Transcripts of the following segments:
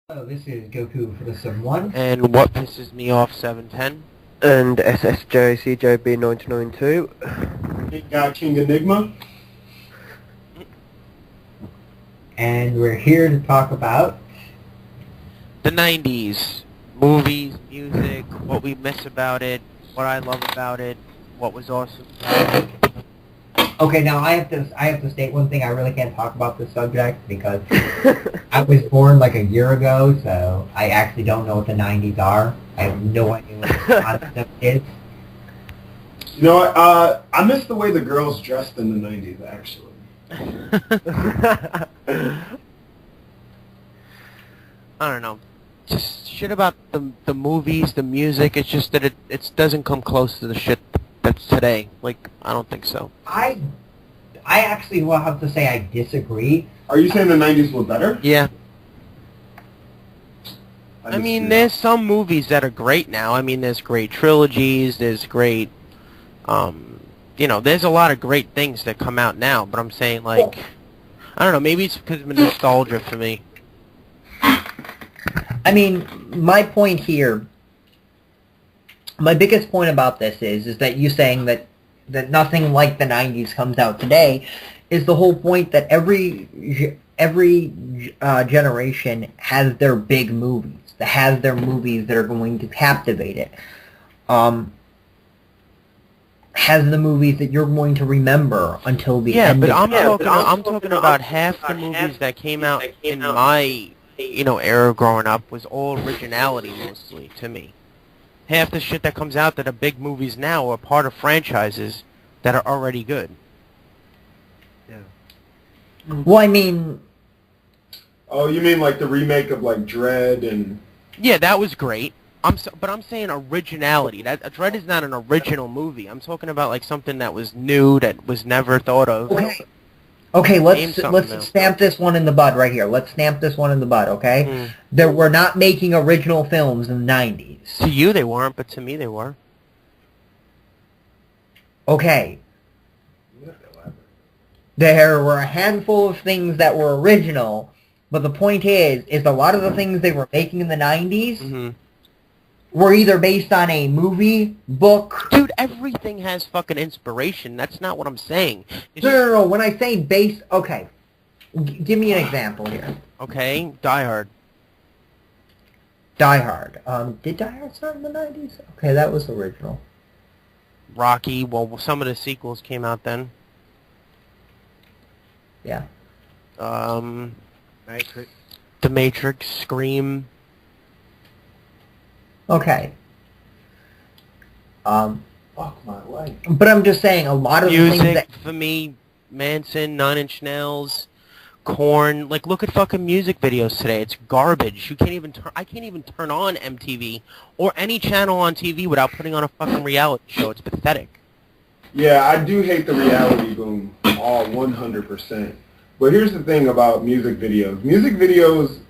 Hello, this is Goku for the Sim 1. And what pisses me off, 710? And SSJCJB1992. Got King Enigma. And we're here to talk about... The 90s. Movies, music, what we miss about it, what I love about it, what was awesome about it. Okay, now I have to state one thing. I really can't talk about this subject because I was born like a year ago, so I actually don't know what the 90s are. I have no idea what the concept is. You know what? I miss the way the girls dressed in the 90s, actually. I don't know. Just shit about the movies, the music, it's just that it doesn't come close to the shit that's today. Like, I don't think so. I actually will have to say I disagree. Are you saying the 90s were better? Yeah. I mean, there's some movies that are great now. I mean, there's great trilogies, there's great, there's a lot of great things that come out now, but I'm saying, like, I don't know, maybe it's because of nostalgia for me. I mean, my point here, my biggest point about this is that you saying that nothing like the 90s comes out today is the whole point that every generation has their big movies, that has their movies that are going to captivate it. Has the movies that you're going to remember until the end. Yeah, but I'm talking about half the movies that came out in my era growing up was all originality mostly to me. Half the shit that comes out that are big movies now are part of franchises that are already good. Yeah. Well, I mean... Oh, you mean like the remake of like Dredd and... Yeah, that was great. But I'm saying originality. Dredd is not an original movie. I'm talking about like something that was new, that was never thought of. Okay, let's stamp this one in the bud right here. Let's stamp this one in the bud, okay? That we're not making original films in the 90s. To you they weren't, but to me they were. Okay. There were a handful of things that were original, but the point is a lot of the things they were making in the 90s were either based on a movie, book... Dude, everything has fucking inspiration. That's not what I'm saying. No. When I say based... Okay. Give me an example here. Okay, Die Hard. Die Hard. Did Die Hard start in the 90s? Okay, that was original. Rocky, well, some of the sequels came out then. Yeah. Matrix. The Matrix, Scream... Okay. Fuck my life. But I'm just saying, a lot of the things that... for me, Manson, Nine Inch Nails, Korn. Like, look at fucking music videos today. It's garbage. I can't even turn on MTV or any channel on TV without putting on a fucking reality show. It's pathetic. Yeah, I do hate the reality boom, all 100%. But here's the thing about music videos. Music videos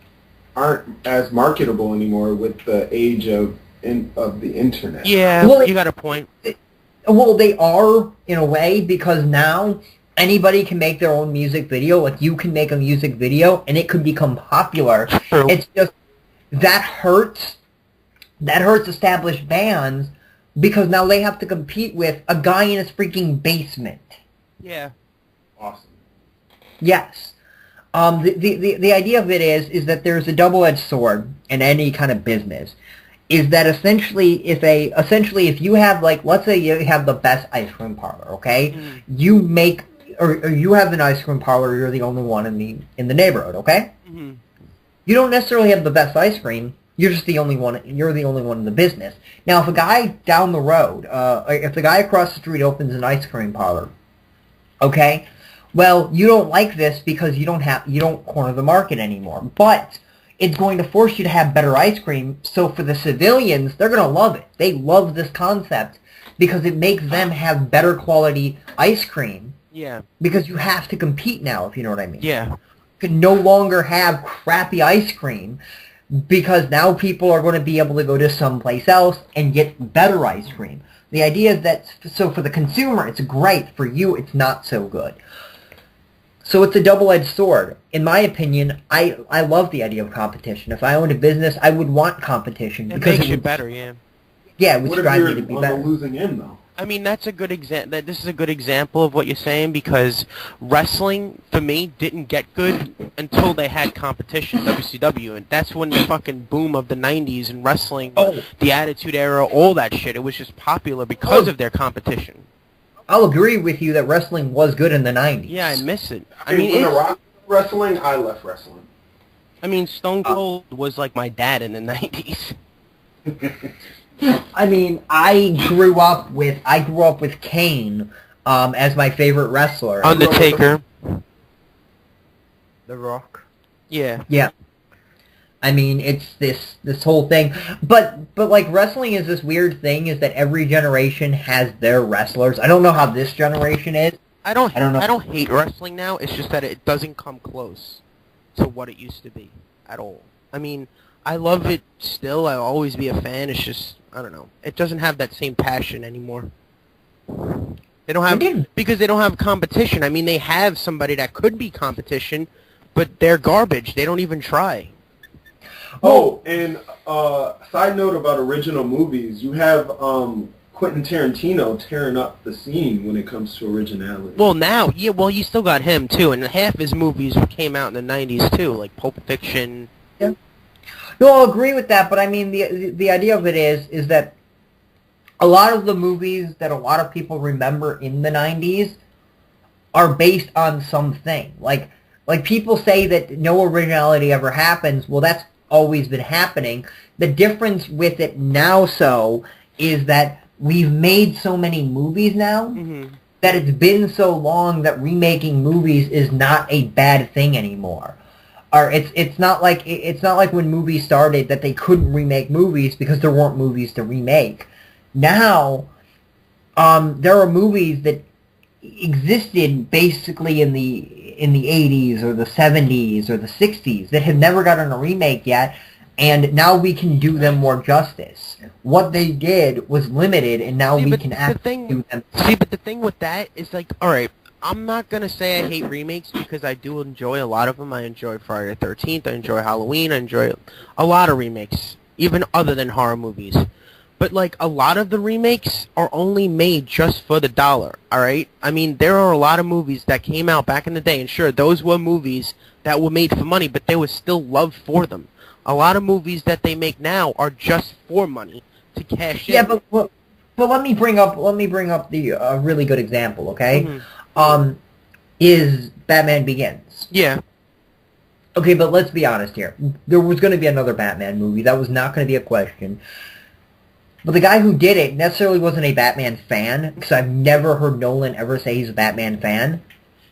aren't as marketable anymore with the age of the internet. Yeah, well, you got a point. Well, they are, in a way, because now anybody can make their own music video. Like, you can make a music video, and it could become popular. True. It's just, that hurts established bands, because now they have to compete with a guy in his freaking basement. Yeah. Awesome. Yes. The idea of it is that there's a double-edged sword in any kind of business. Is that essentially if you have, like, let's say you have the best ice cream parlor, okay? You make or you have an ice cream parlor, you're the only one in the neighborhood, okay? You don't necessarily have the best ice cream. You're just the only one. You're the only one in the business. Now, if a guy down the road, if the guy across the street opens an ice cream parlor, okay? Well, you don't like this because you don't corner the market anymore. But it's going to force you to have better ice cream. So for the civilians, they're going to love it. They love this concept because it makes them have better quality ice cream. Yeah. Because you have to compete now, if you know what I mean. Yeah. You can no longer have crappy ice cream because now people are going to be able to go to someplace else and get better ice cream. The idea is that, so for the consumer, it's great. For you, it's not so good. So it's a double-edged sword. In my opinion, I love the idea of competition. If I owned a business, I would want competition. It because makes you would, better, yeah. Yeah, it would What if strive you're me to be on better. the losing end, though? I mean, that's a good this is a good example of what you're saying, because wrestling, for me, didn't get good until they had competition, WCW, and that's when the fucking boom of the 90s and wrestling, the Attitude Era, all that shit, it was just popular because of their competition. I'll agree with you that wrestling was good in the 90s. Yeah, I miss it. I mean, when The Rock was wrestling, I left wrestling. I mean, Stone Cold was like my dad in the 90s. I mean, I grew up with Kane as my favorite wrestler. Undertaker. The Rock. Yeah. Yeah. I mean, it's this whole thing, but like wrestling is this weird thing, is that every generation has their wrestlers. I don't know how this generation is. I don't know. I don't know. hate wrestling now. It's just that it doesn't come close to what it used to be at all. I mean, I love it still. I'll always be a fan. It's just, I don't know. It doesn't have that same passion anymore. They don't have, because they don't have competition. I mean, they have somebody that could be competition, but they're garbage. They don't even try. Oh, and side note about original movies, you have Quentin Tarantino tearing up the scene when it comes to originality. Well, now, yeah, well, you still got him, too, and half his movies came out in the 90s, too, like Pulp Fiction. Yeah. No, I'll agree with that, but I mean, the idea of it is that a lot of the movies that a lot of people remember in the 90s are based on something. Like people say that no originality ever happens. Well, that's always been happening. The difference with it now, is that we've made so many movies now that it's been so long that remaking movies is not a bad thing anymore. Or it's not like when movies started that they couldn't remake movies because there weren't movies to remake. Now, there are movies that existed basically in the 80s or the 70s or the 60s that have never gotten a remake yet, and now we can do them more justice. What they did was limited, and now we can actually do them. See, but the thing with that is, like, alright, I'm not going to say I hate remakes because I do enjoy a lot of them. I enjoy Friday the 13th, I enjoy Halloween, I enjoy a lot of remakes, even other than horror movies. But, like, a lot of the remakes are only made just for the dollar, alright? I mean, there are a lot of movies that came out back in the day, and sure, those were movies that were made for money, but there was still love for them. A lot of movies that they make now are just for money, to cash in. Yeah, but let me bring up the really good example, okay? Is Batman Begins. Yeah. Okay, but let's be honest here. There was going to be another Batman movie. That was not going to be a question. But the guy who did it necessarily wasn't a Batman fan, because I've never heard Nolan ever say he's a Batman fan.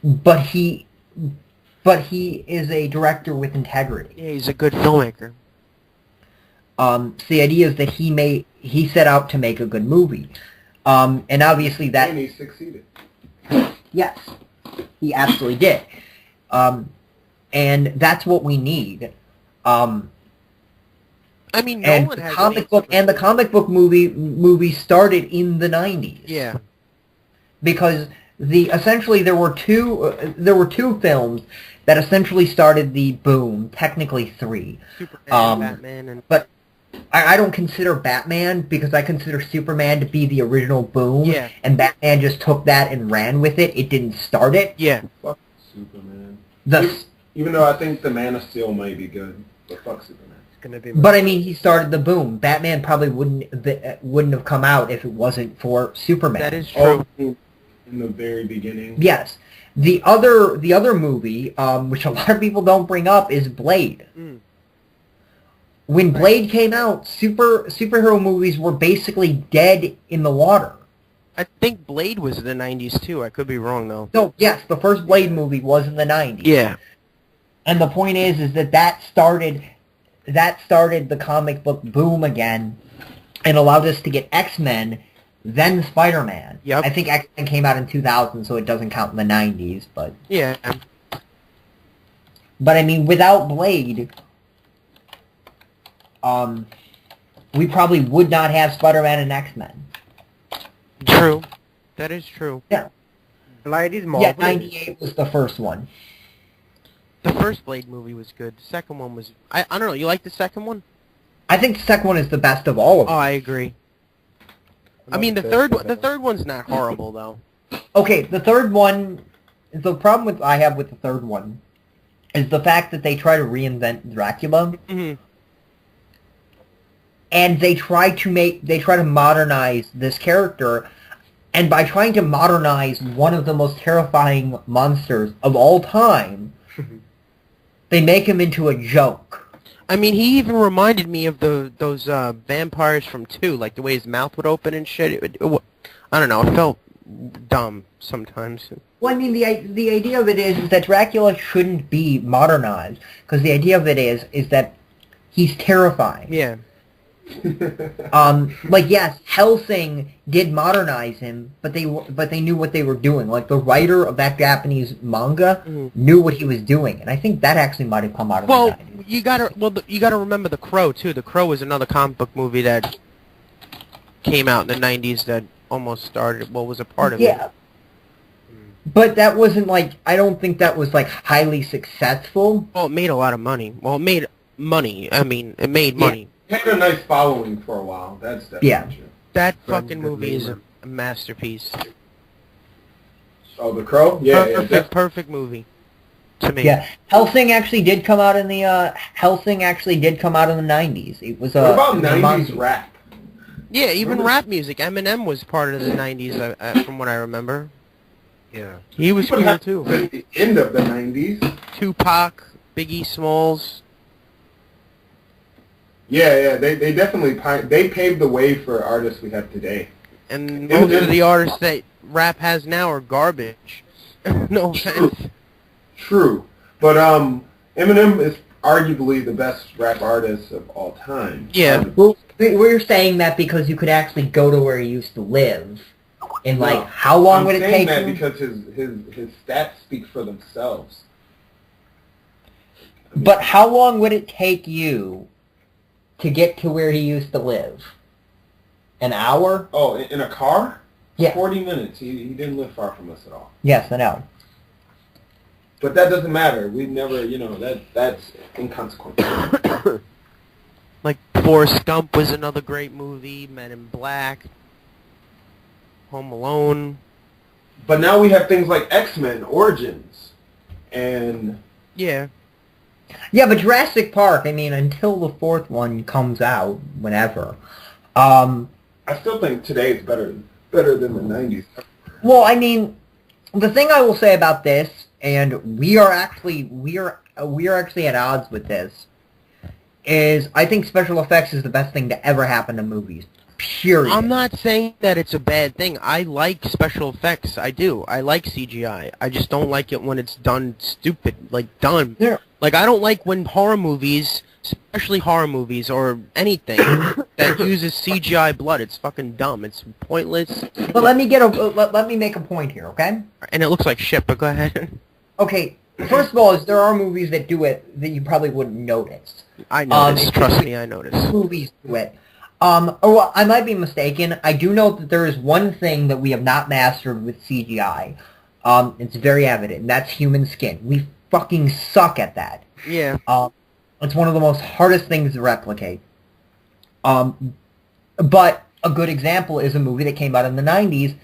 But he is a director with integrity. Yeah, he's a good filmmaker. So the idea is that he set out to make a good movie. And obviously that... And he succeeded. Yes, he absolutely did. And that's what we need. I mean, And Nolan has the comic book movie started in the 90s. Yeah. Because essentially there were two films that essentially started the boom. Technically three. Superman, Batman, and... But I don't consider Batman, because I consider Superman to be the original boom. Yeah. And Batman just took that and ran with it. It didn't start it. Yeah. Fuck Superman. Even though I think the Man of Steel might be good, but fuck Superman. But I mean, he started the boom. Batman probably wouldn't have come out if it wasn't for Superman. That is true. In the very beginning. Yes. The other movie, which a lot of people don't bring up, is Blade. When Blade came out, superhero movies were basically dead in the water. I think Blade was in the 90s too. I could be wrong though. No, yes, the first Blade movie was in the 90s. Yeah. And the point is that started the comic book boom again, and allowed us to get X-Men, then Spider-Man. Yep. I think X-Men came out in 2000, so it doesn't count in the 90s, but... Yeah. But I mean, without Blade, we probably would not have Spider-Man and X-Men. True. That is true. Yeah. Ladies, Yeah, marvelous. 98 was the first one. The first Blade movie was good. The second one was... I don't know, you like the second one? I think the second one is the best of all of Oh, them. I agree. I mean, the third one's not horrible, though. Okay, the third one, the problem I have with the third one is the fact that they try to reinvent Dracula, Mm-hmm. and they try to modernize this character, and by trying to modernize one of the most terrifying monsters of all time, they make him into a joke. I mean, he even reminded me of those vampires from 2, like the way his mouth would open and shit. I don't know, it felt dumb sometimes. Well, I mean, the idea of it is that Dracula shouldn't be modernized, because the idea of it is that he's terrifying. Yeah. Like, yes, Hellsing did modernize him, but they knew what they were doing. Like, the writer of that Japanese manga knew what he was doing, and I think that actually might have come out of the 90s. You gotta remember The Crow too. The Crow was another comic book movie that came out in the 90s that almost started, was a part of it. Yeah. But that wasn't, like, I don't think that was, like, highly successful. Well, it made a lot of money. Well, it made money. I mean, it made money. It had a nice following for a while. That's definitely true. That fucking movie is a masterpiece. Oh, The Crow? Yeah, Perfect movie. To me. Yeah, Hellsing actually did come out in the 90s. It was What about 90s rap? Yeah, even rap music. Eminem was part of the 90s, from what I remember. Yeah. He was cool too. At the end of the 90s. Tupac, Biggie Smalls. Yeah, they definitely they paved the way for artists we have today. And most of the artists that rap has now are garbage. No offense. True. But Eminem is arguably the best rap artist of all time. Yeah. Well, we're saying that because you could actually go to where he used to live. And, like, how long would it take I'm saying that you? because his stats speak for themselves. But how long would it take you to get to where he used to live? An hour? Oh, in a car? Yeah. 40 minutes. He didn't live far from us at all. Yes, I know. But that doesn't matter. We never, that's inconsequential. Like Forrest Gump was another great movie. Men in Black. Home Alone. But now we have things like X-Men Origins, and Yeah. Yeah, but Jurassic Park, I mean, until the fourth one comes out, whenever. I still think today it's better than the 90s. Well, I mean, the thing I will say about this, and we are actually at odds with this, is I think special effects is the best thing to ever happen to movies. Period. I'm not saying that it's a bad thing. I like special effects. I do. I like CGI. I just don't like it when it's done stupid. Like, done. Yeah. Like, I don't like when horror movies, especially horror movies or anything, that uses CGI blood. It's fucking dumb. It's pointless. But let me make a point here, okay? And it looks like shit, but go ahead. Okay, first of all, there are movies that do it that you probably wouldn't notice. I notice. Trust me, I notice. Movies do it. Or well, I might be mistaken. I do know that there is one thing that we have not mastered with CGI. It's very evident, and that's human skin. We fucking suck at that. Yeah. It's one of the most hardest things to replicate. But a good example is a movie that came out in the 90s,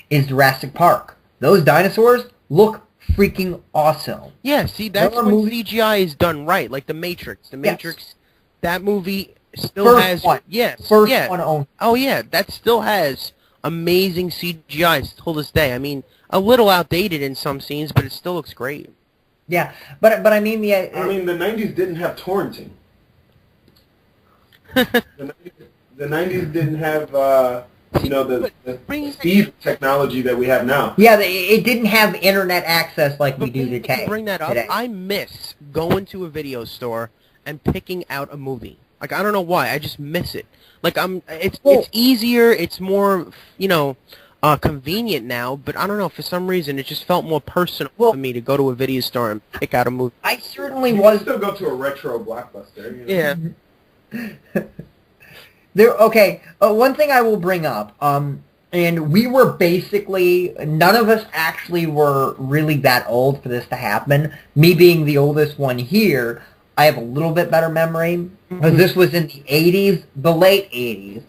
is Jurassic Park. Those dinosaurs look freaking awesome. Yeah, see, that's when CGI is done right, like The Matrix. The Matrix, that movie still First has... one. Yes, First yeah. one only. Oh, yeah, that still has amazing CGI till this day. I mean, a little outdated in some scenes, but it still looks great. Yeah, but I mean... the 90s didn't have torrenting. the 90s didn't have, the speed technology that we have now. Yeah, it didn't have internet access like we do today. Bring that up. I miss going to a video store and picking out a movie. Like, I don't know why. I just miss it. Like, it's easier. It's more, convenient now. But I don't know. For some reason, it just felt more personal for me to go to a video store and pick out a movie. I certainly You was. can still go to a retro blockbuster. Yeah. Okay, one thing I will bring up, And we were basically, none of us actually were really that old for this to happen. Me being the oldest one here, I have a little bit better memory, because this was in the 80s, the late 80s.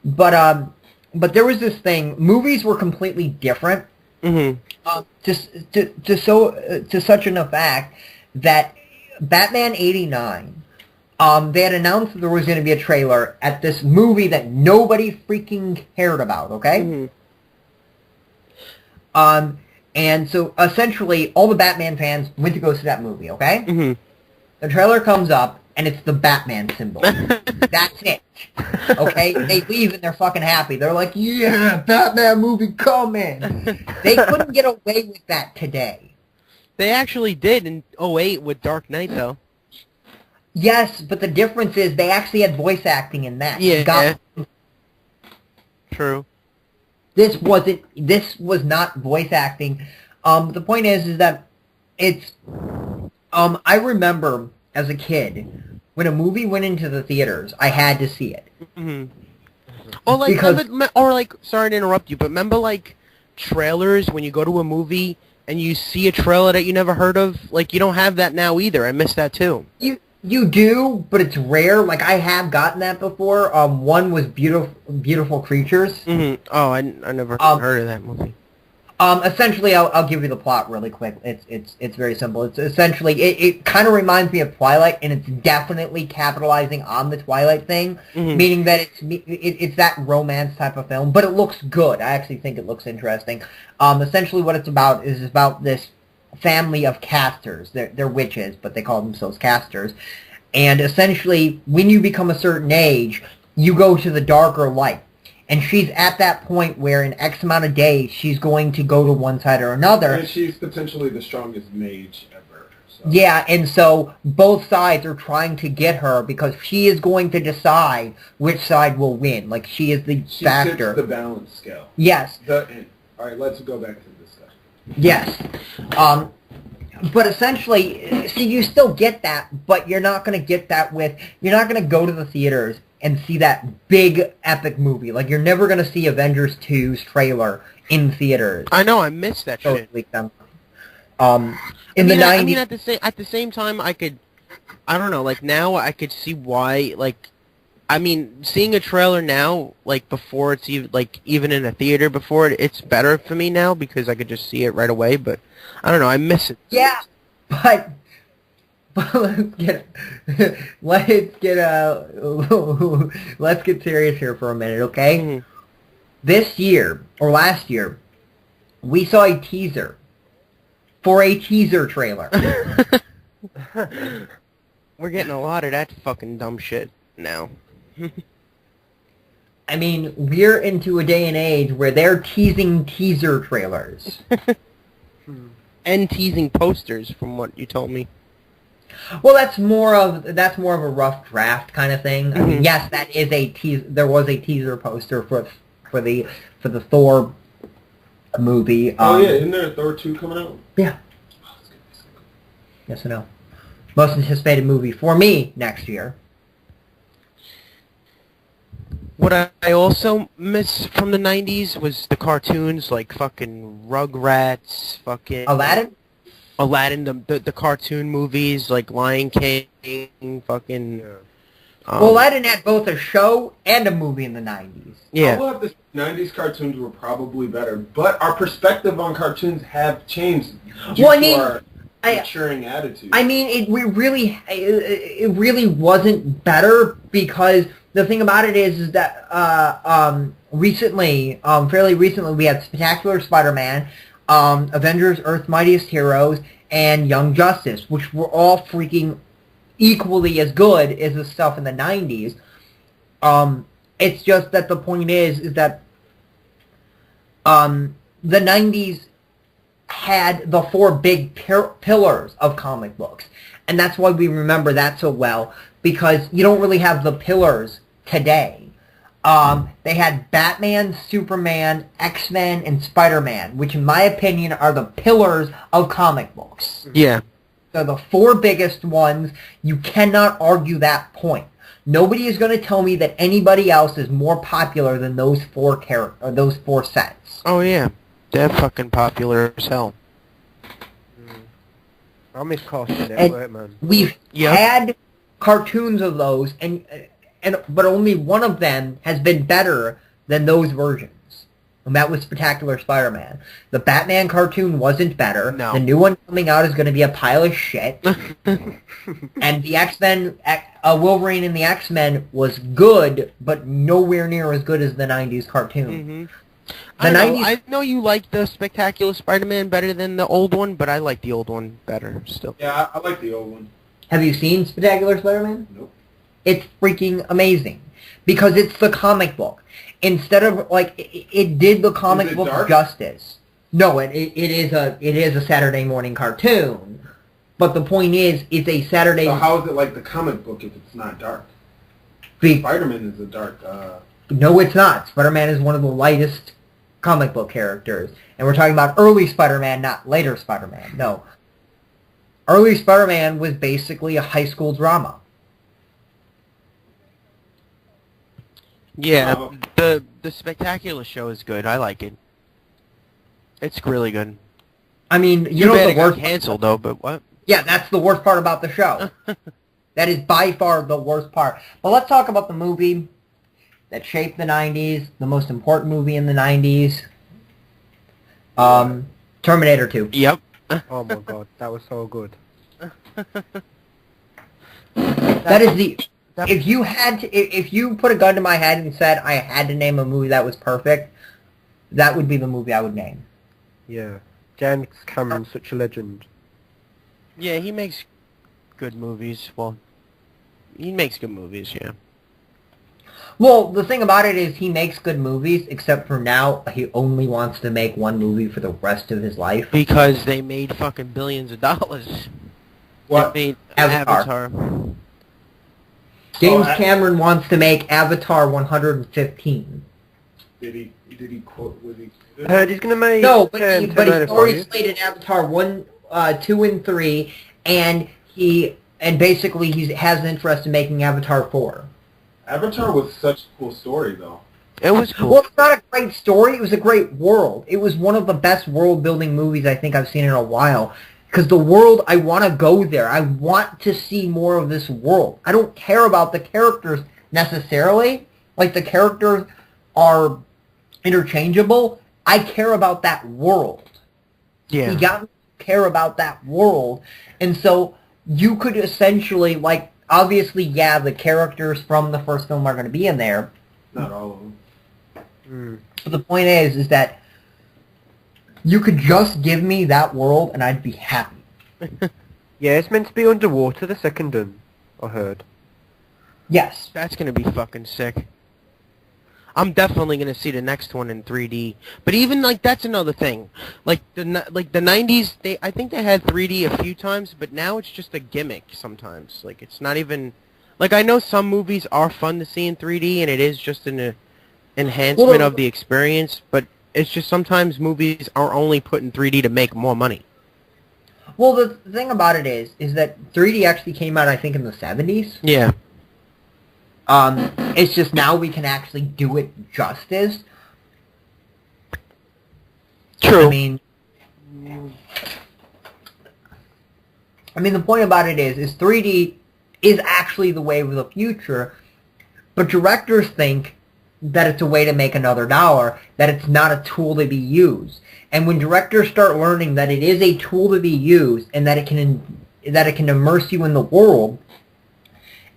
But there was this thing, movies were completely different, to such an effect that Batman 89, they had announced that there was going to be a trailer at this movie that nobody freaking cared about, okay? And so essentially all the Batman fans went to go see that movie, okay? The trailer comes up and it's the Batman symbol. That's it. Okay? They leave and they're fucking happy. They're like, yeah, Batman movie coming. They couldn't get away with that today. They actually did in '08 with Dark Knight, though. Yes, but the difference is they actually had voice acting in that. Yeah. True. This was not voice acting. The point is that it's, I remember as a kid, when a movie went into the theaters, I had to see it. Or like, sorry to interrupt you, but remember like trailers when you go to a movie and you see a trailer that you never heard of? Like, you don't have that now either. I miss that too. You do, but it's rare. Like, I have gotten that before. One was Beautiful Creatures. Oh, I never heard of that movie. Essentially, I'll give you the plot really quick. It's very simple. It's essentially, it kind of reminds me of Twilight, and it's definitely capitalizing on the Twilight thing, meaning that it's that romance type of film, but it looks good. I actually think it looks interesting. Essentially what it's about is about this family of casters. They're witches, but they call themselves casters. And essentially, when you become a certain age, you go to the darker light. And she's at that point where in X amount of days, she's going to go to one side or another. And she's potentially the strongest mage ever. So. Yeah, and so both sides are trying to get her because she is going to decide which side will win. Like, she is the factor. She tips the balance scale. Yes. All right, let's go back to the discussion. Yes. But essentially, see, you still get that, but you're not going to get that you're not going to go to the theaters and see that big epic movie. Like, you're never going to see Avengers 2's trailer in theaters. I know, I missed that shit. In the 90s... I mean, at the same time, I don't know, like, now I could see why, like, I mean, seeing a trailer now, like, before it's even, like, even in a theater before it's better for me now because I could just see it right away, but I don't know, I miss it. Yeah, but let's get serious here for a minute, okay? This year, or last year, we saw a teaser for a teaser trailer. We're getting a lot of that fucking dumb shit now. I mean, we're into a day and age where they're teasing teaser trailers. And teasing posters, from what you told me. Well, that's more of a rough draft kind of thing. I mean, yes, that is a there was a teaser poster for the Thor movie. Oh yeah, isn't there a Thor 2 coming out? Yeah. Oh, it's gonna be so good. Yes or no? Most anticipated movie for me next year. What I also miss from the 90s was the cartoons, like fucking Rugrats, fucking... Aladdin, the cartoon movies, like Lion King, fucking... well, Aladdin had both a show and a movie in the 90s. Yeah. I will have to say 90s cartoons were probably better, but our perspective on cartoons have changed due to our maturing attitude. I mean, it really wasn't better because the thing about it is that fairly recently, we had Spectacular Spider-Man, Avengers, Earth's Mightiest Heroes, and Young Justice, which were all freaking equally as good as the stuff in the 90s. It's just that the point is that the 90s had the four big pillars of comic books. And that's why we remember that so well, because you don't really have the pillars today. They had Batman, Superman, X-Men, and Spider-Man, which in my opinion are the pillars of comic books. Yeah. They're the four biggest ones. You cannot argue that point. Nobody is going to tell me that anybody else is more popular than those those four sets. Oh yeah, they're fucking popular as hell. I miss Cartoon And Network, man. we've Yep. had cartoons of those, but only one of them has been better than those versions. And that was Spectacular Spider-Man. The Batman cartoon wasn't better. No. The new one coming out is going to be a pile of shit. And the X-Men, Wolverine and the X-Men was good, but nowhere near as good as the 90s cartoon. I know you like the Spectacular Spider-Man better than the old one, but I like the old one better still. Yeah, I like the old one. Have you seen Spectacular Spider-Man? Nope. It's freaking amazing. Because it's the comic book. Instead of, like, it did the comic book dark? justice. No, it is a Saturday morning cartoon. But the point is, it's a Saturday... So how is it like the comic book if it's not dark? Be- Spider-Man is a dark... No, it's not. Spider-Man is one of the lightest comic book characters. And we're talking about early Spider-Man, not later Spider-Man. No. Early Spider-Man was basically a high school drama. Yeah, Oh. the Spectacular show is good. I like it. It's really good. I mean, you Too know bad the it got worst... canceled though, but what? Yeah, that's the worst part about the show. That is by far the worst part. But let's talk about the movie that shaped the 90s, the most important movie in the 90s. Terminator 2. Yep. Oh my god, that was so good. That is the... If you put a gun to my head and said I had to name a movie that was perfect, that would be the movie I would name. Yeah. James Cameron's such a legend. Yeah, he makes good movies. Well, he makes good movies, yeah. Well, the thing about it is he makes good movies, except for now he only wants to make one movie for the rest of his life. Because they made fucking billions of dollars. What? They made Avatar. Avatar. James Cameron wants to make Avatar 115. Did he quote... Was he... I heard he's gonna make No, but he's Terminator already 5. slated Avatar 1, 2, and 3, and basically he has an interest in making Avatar 4. Avatar was such a cool story, though. It was cool. Well, it's not a great story. It was a great world. It was one of the best world-building movies I think I've seen in a while. Because the world, I want to go there. I want to see more of this world. I don't care about the characters necessarily. Like, the characters are interchangeable. I care about that world. Yeah. You got to care about that world. And so you could essentially, like, obviously, yeah, the characters from the first film are going to be in there. Not all of them. But the point is that you could just give me that world and I'd be happy. Yeah, it's meant to be underwater, the second one, I heard. Yes. That's gonna be fucking sick. I'm definitely gonna see the next one in 3D. But even like that's another thing. Like the 90s, I think they had 3D a few times, but now it's just a gimmick sometimes. Like it's not even like I know some movies are fun to see in 3D and it is just an enhancement of the experience, but it's just sometimes movies are only put in 3D to make more money. Well, the thing about it is that 3D actually came out, I think, in the 70s. Yeah. It's just now we can actually do it justice. True. I mean, the point about it is 3D is actually the wave of the future, but directors think that it's a way to make another dollar, that it's not a tool to be used. And when directors start learning that it is a tool to be used and that it can immerse you in the world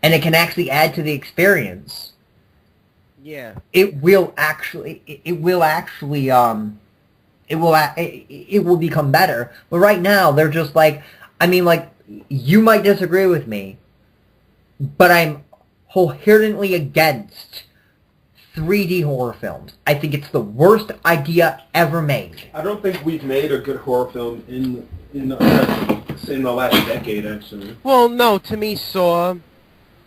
and it can actually add to the experience, Yeah. it will become better. But right now they're just like, you might disagree with me, but I'm wholeheartedly against 3D horror films. I think it's the worst idea ever made. I don't think we've made a good horror film in the last decade, actually. Well, no, to me, Saw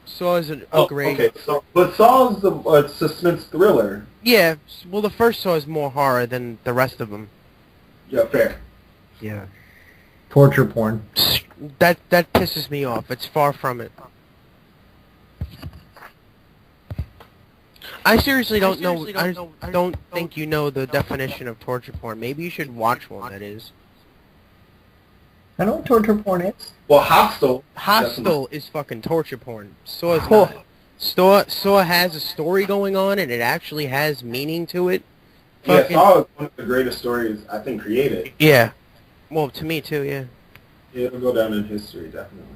is a great... Okay, but Saw is a suspense thriller. Yeah, well, the first Saw is more horror than the rest of them. Yeah, fair. Yeah. Torture porn. That pisses me off. It's far from it. I seriously don't know. I don't think you know the definition of torture porn. Maybe you should watch one. That is. I know what torture porn is. Well, Hostel. Hostel is fucking torture porn. Saw is Cool. not. Saw has a story going on, and it actually has meaning to it. Yeah, Saw is one of the greatest stories I think created. Yeah. Well, to me too. Yeah. Yeah, it'll go down in history, definitely.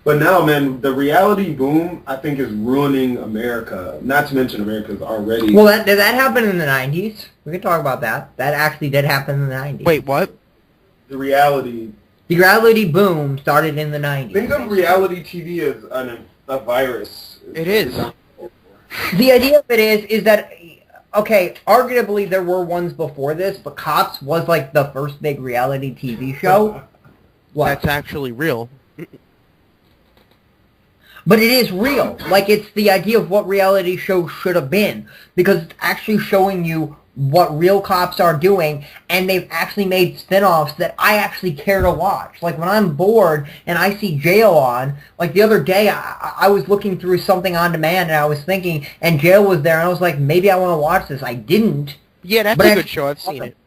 But now, man, the reality boom, I think, is ruining America. Not to mention America's already... Well, that happened in the 90s. We can talk about that. That actually did happen in the 90s. Wait, what? The reality... The reality boom started in the 90s. Think of reality TV as a virus. It is. The idea of it is that, okay, arguably there were ones before this, but Cops was like the first big reality TV show. What? That's actually real. But it is real. Like, it's the idea of what reality shows should have been. Because it's actually showing you what real cops are doing, and they've actually made spin-offs that I actually care to watch. Like, when I'm bored and I see Jail on, like the other day I was looking through something on demand and I was thinking, and Jail was there, and I was like, maybe I want to watch this. I didn't. Yeah, that's a good show. I've seen it.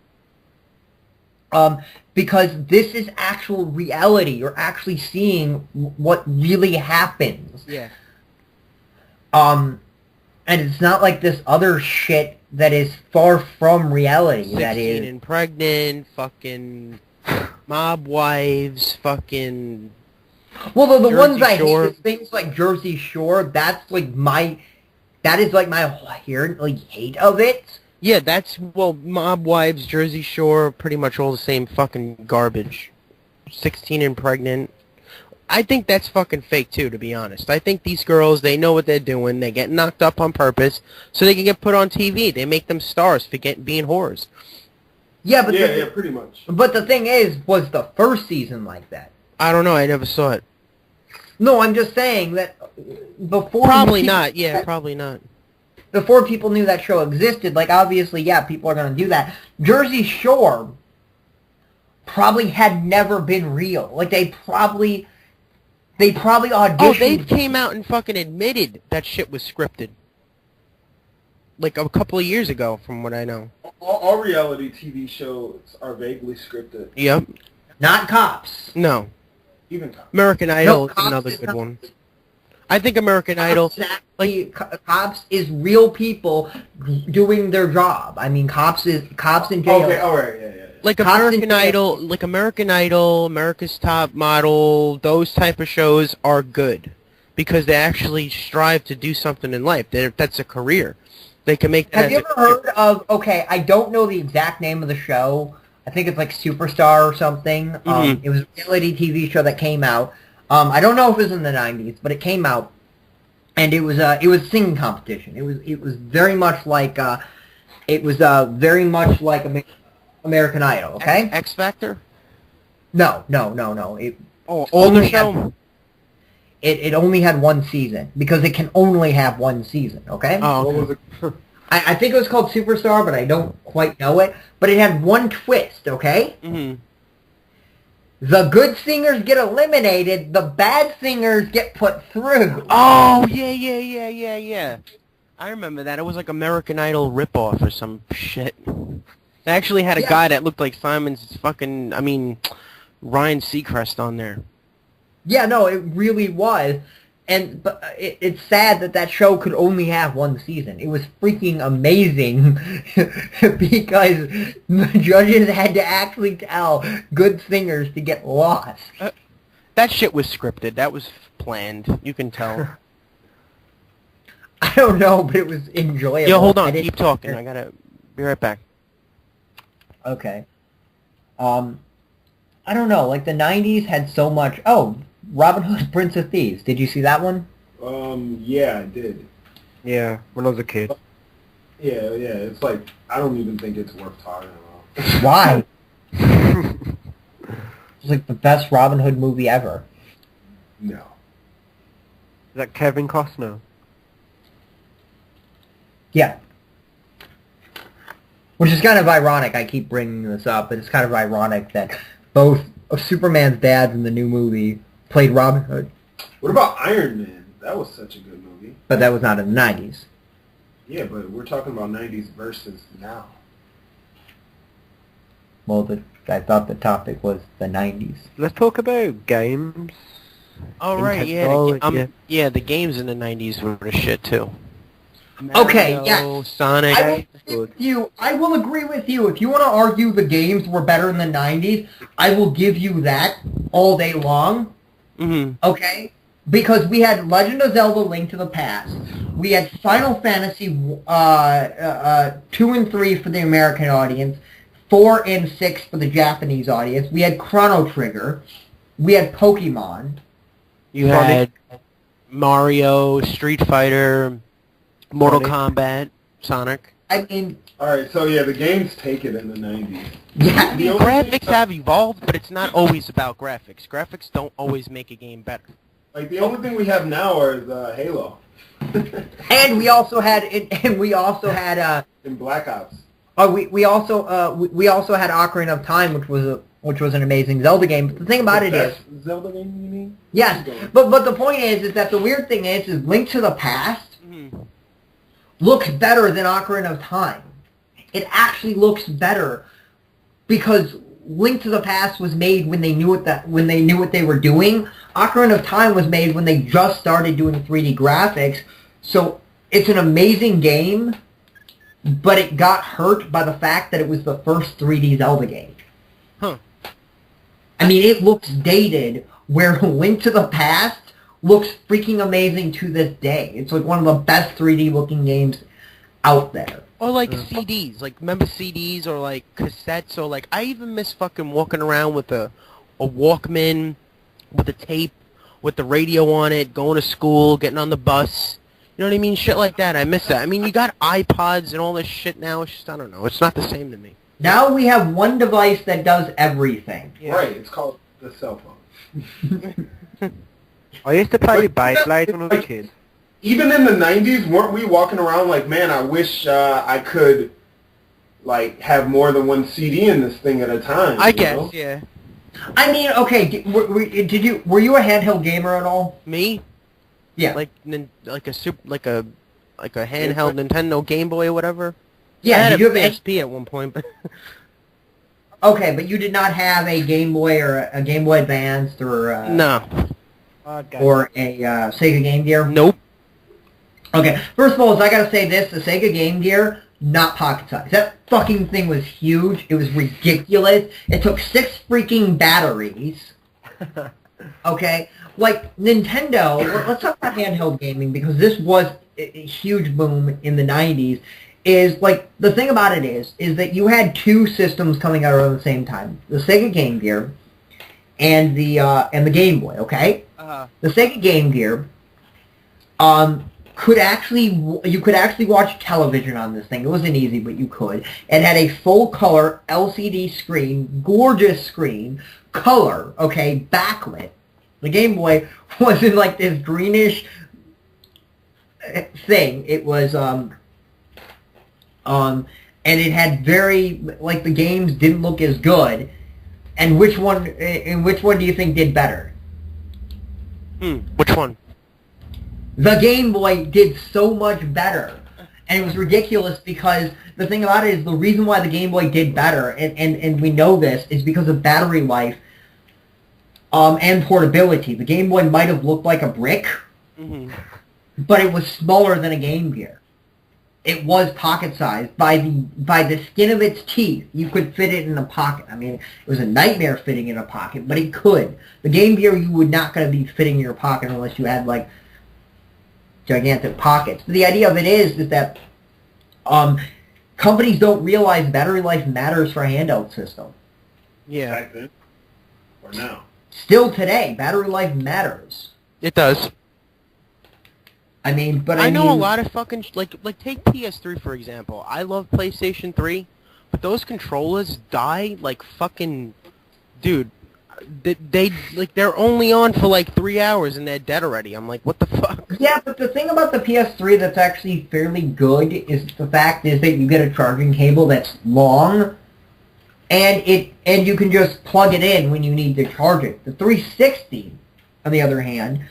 Because this is actual reality. You're actually seeing what really happens. Yeah. And it's not like this other shit that is far from reality. 16 That is and pregnant, fucking mob wives, fucking... well, the ones Jersey I Shore. hate is things like Jersey Shore. That is like my hate of it. Yeah, that's, well, mob wives, Jersey Shore, pretty much all the same fucking garbage. 16 and pregnant. I think that's fucking fake, too, to be honest. I think these girls, they know what they're doing. They get knocked up on purpose so they can get put on TV. They make them stars for being whores. Yeah, but Yeah, pretty much. But the thing is, was the first season like that? I don't know. I never saw it. No, I'm just saying that before... Probably not. Yeah, probably not. Before people knew that show existed, like, obviously, yeah, people are going to do that. Jersey Shore probably had never been real. Like, they probably auditioned... Oh, they came out and fucking admitted that shit was scripted. Like, a couple of years ago, from what I know. All reality TV shows are vaguely scripted. Yep. Not Cops. No. Even Cops. American Idol is Cops another is good not- one. I think American Idol... Cops is real people doing their job. I mean, Cops in jail. Okay, alright, yeah. Like Cops American and- Idol, America's Top Model, those type of shows are good because they actually strive to do something in life. That's a career. They can make that Have as you a ever career. heard of, okay, I don't know the exact name of the show. I think it's like Superstar or something. Mhm. It was a reality TV show that came out. I don't know if it was in the 90s, but it came out. And it was a singing competition. It was very much like American Idol. Okay. X Factor? No. Older show? It only had one season because it can only have one season. Okay. Oh, What okay. was it? I think it was called Superstar, but I don't quite know it. But it had one twist. Okay. Mm-hmm. The good singers get eliminated. The bad singers get put through. Oh, yeah. I remember that. It was like American Idol ripoff or some shit. They actually had a Yeah. guy that looked like Ryan Seacrest on there. Yeah, no, it really was. But it's sad that show could only have one season. It was freaking amazing because the judges had to actually tell good singers to get lost. That shit was scripted. That was planned. You can tell. I don't know, but it was enjoyable. Yo, hold I on. didn't- Keep talking. I gotta be right back. Okay. I don't know. Like the 90s had so much. Oh, Robin Hood, Prince of Thieves. Did you see that one? Yeah, I did. Yeah, when I was a kid. Yeah, it's like, I don't even think it's worth talking about. Why? It's like the best Robin Hood movie ever. No. Is that Kevin Costner? Yeah. Which is kind of ironic. I keep bringing this up, but it's kind of ironic that both of Superman's dads in the new movie played Robin Hood. What about Iron Man? That was such a good movie. But that was not in the 90s. Yeah, but we're talking about 90s versus now. Well, I thought the topic was the 90s. Let's talk about games. Oh, right, yeah. technology. Yeah, the games in the 90s were the shit, too. Okay, Mario, yeah. Sonic. I will agree with you. I will agree with you. If you want to argue the games were better in the 90s, I will give you that all day long. Mm-hmm. Okay? Because we had Legend of Zelda: Link to the Past. We had Final Fantasy 2 and 3 for the American audience, 4 and 6 for the Japanese audience. We had Chrono Trigger. We had Pokemon. You had Mario, Street Fighter, Mortal Kombat, Sonic. I mean... Alright, so yeah, the games take it in the 90s. Yeah. The only Graphics have evolved, but it's not always about graphics. Graphics don't always make a game better. Like, the only thing we have now is Halo. And we also had... And in Black Ops. we also had Ocarina of Time, which was an amazing Zelda game. But the thing about it is... Zelda game, you mean? Yes, but the point is that the weird thing is Link to the Past looks better than Ocarina of Time. It actually looks better because Link to the Past was made when they knew what they were doing. Ocarina of Time was made when they just started doing 3D graphics. So it's an amazing game, but it got hurt by the fact that it was the first 3D Zelda game. Huh. I mean, it looks dated, where Link to the Past looks freaking amazing to this day. It's like one of the best 3D looking games out there. Or like CDs, like remember CDs or like cassettes or like I even miss fucking walking around with a Walkman with a tape with the radio on it, going to school, getting on the bus. You know what I mean? Shit like that. I miss that. I mean, you got iPods and all this shit now. It's just, I don't know. It's not the same to me. Now we have one device that does everything. Yeah. Right, it's called the cell phone. I used to play Beyblade when I was a kid. Even in the 90s, weren't we walking around like, man, I wish I could, like, have more than one CD in this thing at a time? I you guess, know? yeah. I mean, okay, were you a handheld gamer at all? Me? Yeah. Like a handheld Nintendo Game Boy or whatever. Yeah, I had did you have a a SP at one point, but okay, but you did not have a Game Boy or a Game Boy Advanced or no. or a Sega Game Gear? Nope. Okay, first of all, I gotta say this, the Sega Game Gear, not pocket size. That fucking thing was huge. It was ridiculous. It took 6 freaking batteries. Okay? Like, Nintendo, let's talk about handheld gaming, because this was a huge boom in the 90s, is, like, the thing about it is that you had 2 systems coming out around the same time. The Sega Game Gear and the Game Boy, okay? The Sega Game Gear, you could actually watch television on this thing. It wasn't easy, but you could. It had a full-color LCD screen, gorgeous screen, color, okay, backlit. The Game Boy was in, like, this greenish thing. It was, and it had very, like, the games didn't look as good. And which one do you think did better? Which one? The Game Boy did so much better. And it was ridiculous because the thing about it is the reason why the Game Boy did better, and we know this, is because of battery life and portability. The Game Boy might have looked like a brick, but it was smaller than a Game Gear. It was pocket-sized. By the skin of its teeth, you could fit it in a pocket. I mean, it was a nightmare fitting in a pocket, but it could. The Game Gear, you would not going to be fitting in your pocket unless you had, like, gigantic pockets. But the idea of it is that companies don't realize battery life matters for a handheld system. Yeah. Back then? Or now? Still today, battery life matters. It does. I mean, but I know mean, a lot of fucking like take PS3 for example. I love PlayStation 3, but those controllers die like fucking, dude. They're only on for like 3 hours and they're dead already. I'm like, what the fuck? Yeah, but the thing about the PS3 that's actually fairly good is the fact is that you get a charging cable that's long, and you can just plug it in when you need to charge it. The 360, on the other hand,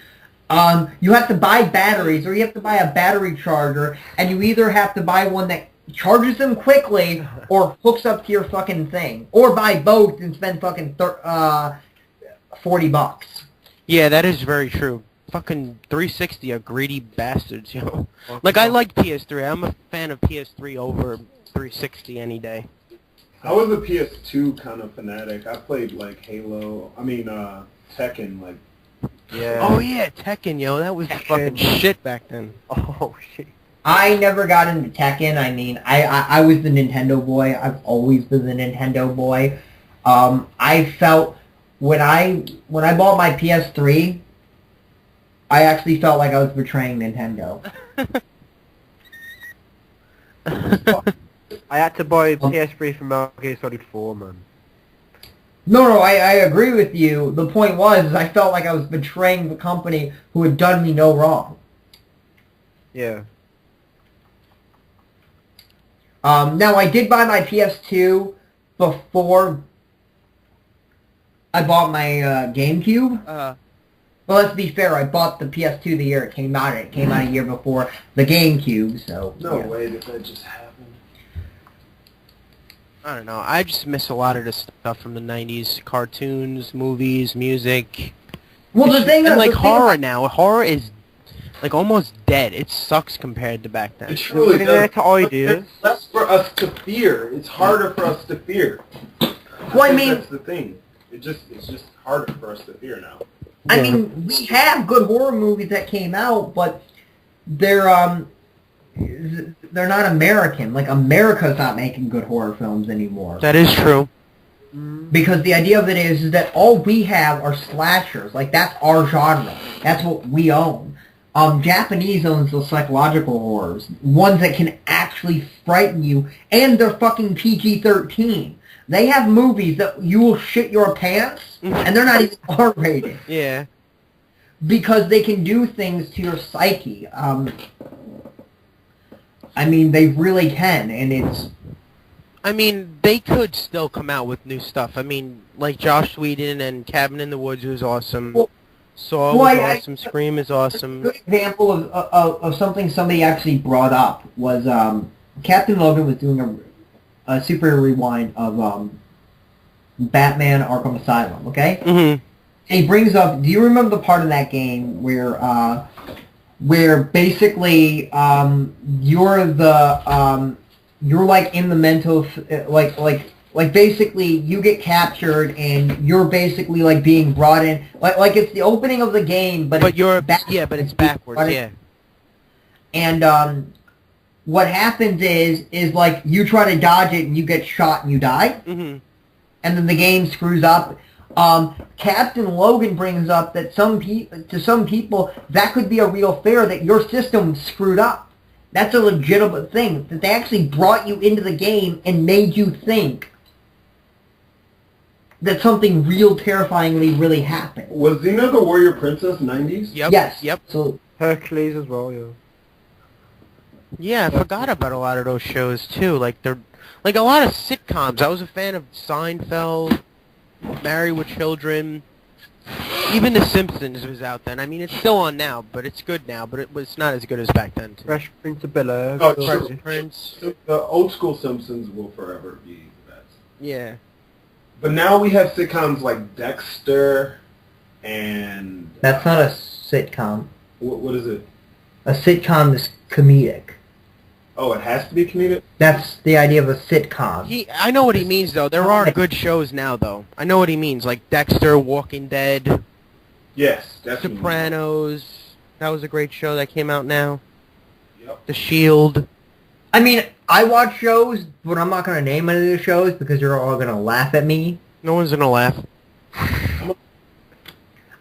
You have to buy batteries, or you have to buy a battery charger, and you either have to buy one that charges them quickly or hooks up to your fucking thing, or buy both and spend fucking $40. Yeah, that is very true. Fucking 360 are greedy bastards, yo. Like, I like PS3. I'm a fan of PS3 over 360 any day. I was a PS2 kind of fanatic. I played like Tekken, like. Yeah. Oh yeah, Tekken, yo. That was fucking shit back then. Oh shit. I never got into Tekken. I mean, I was the Nintendo boy. I've always been the Nintendo boy. I felt when I bought my PS3, I actually felt like I was betraying Nintendo. I had to buy PS3 for Metal Gear Solid 4, man. No, I agree with you. The point was, I felt like I was betraying the company who had done me no wrong. Yeah. Now, I did buy my PS2 before I bought my GameCube. Well, let's be fair, I bought the PS2 the year it came out. It came out a year before the GameCube, so... No yeah. way that just happened. I don't know. I just miss a lot of the stuff from the 90s. Cartoons, movies, music. Well, the thing and like the thing horror about- now. Horror is like almost dead. It sucks compared to back then. It truly Looking there does. to ideas. It's less for us to fear. It's harder for us to fear. Well, I think mean- that's the thing. It's just harder for us to fear now. I mean, we have good horror movies that came out, but they're not American. Like, America's not making good horror films anymore. That is true. Because the idea of it is that all we have are slashers. Like, that's our genre. That's what we own. Japanese owns the psychological horrors. Ones that can actually frighten you. And they're fucking PG-13. They have movies that you will shit your pants, and they're not even R-rated. Yeah. Because they can do things to your psyche. I mean, they really can, and it's... I mean, they could still come out with new stuff. I mean, like Joss Whedon and Cabin in the Woods was awesome. Well, Saw was awesome. Scream is A awesome. good example of something somebody actually brought up was Captain Logan was doing a super rewind of Batman Arkham Asylum, okay? Mm-hmm. And he brings up, do you remember the part of that game where basically you're like in the mental, like basically you get captured and you're basically like being brought in, like it's the opening of the game, but you're backwards. but it's backwards, yeah. And what happens is like you try to dodge it and you get shot and you die, Mm-hmm. and then the game screws up. Captain Logan brings up that to some people that could be a real fear, that your system screwed up. That's a legitimate thing, that they actually brought you into the game and made you think that something real terrifyingly really happened. Was Xena the Warrior Princess 90s? Yep. Yes. Yep. So Hercules as well, yeah. Yeah, I forgot about a lot of those shows too. Like they're like a lot of sitcoms. I was a fan of Seinfeld, Married with Children. Even The Simpsons was out then. I mean, it's still on now, but it's good now. But it was not as good as back then. Too. Fresh Prince of Bel-Air. Oh, still sure. good. Prince. The old school Simpsons will forever be the best. Yeah. But now we have sitcoms like Dexter and... that's not a sitcom. What is it? A sitcom is comedic. Oh, it has to be comedic? That's the idea of a sitcom. I know what he means, though. There are good shows now, though. I know what he means, like Dexter, Walking Dead, Yes, definitely. Sopranos. That was a great show that came out now. Yep. The Shield. I mean, I watch shows, but I'm not going to name any of the shows because you're all going to laugh at me. No one's gonna laugh.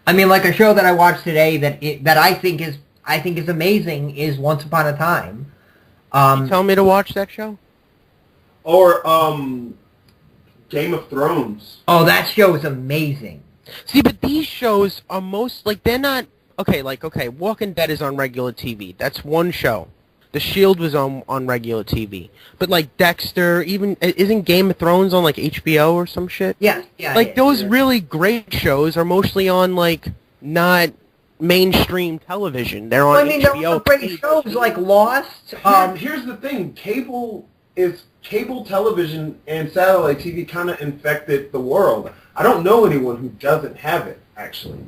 I mean, like a show that I watched today that I think is amazing is Once Upon a Time. You tell me to watch that show? Or, Game of Thrones. Oh, that show is amazing. See, but these shows are most, like, they're not, okay, Walking Dead is on regular TV. That's one show. The Shield was on regular TV. But, like, Dexter, even, isn't Game of Thrones on, like, HBO or some shit? Yeah. Like, those really great shows are mostly on, like, not mainstream television. They're on I mean, there HBO. are great shows like Lost. Here's the thing: cable television and satellite TV kind of infected the world. I don't know anyone who doesn't have it. Actually,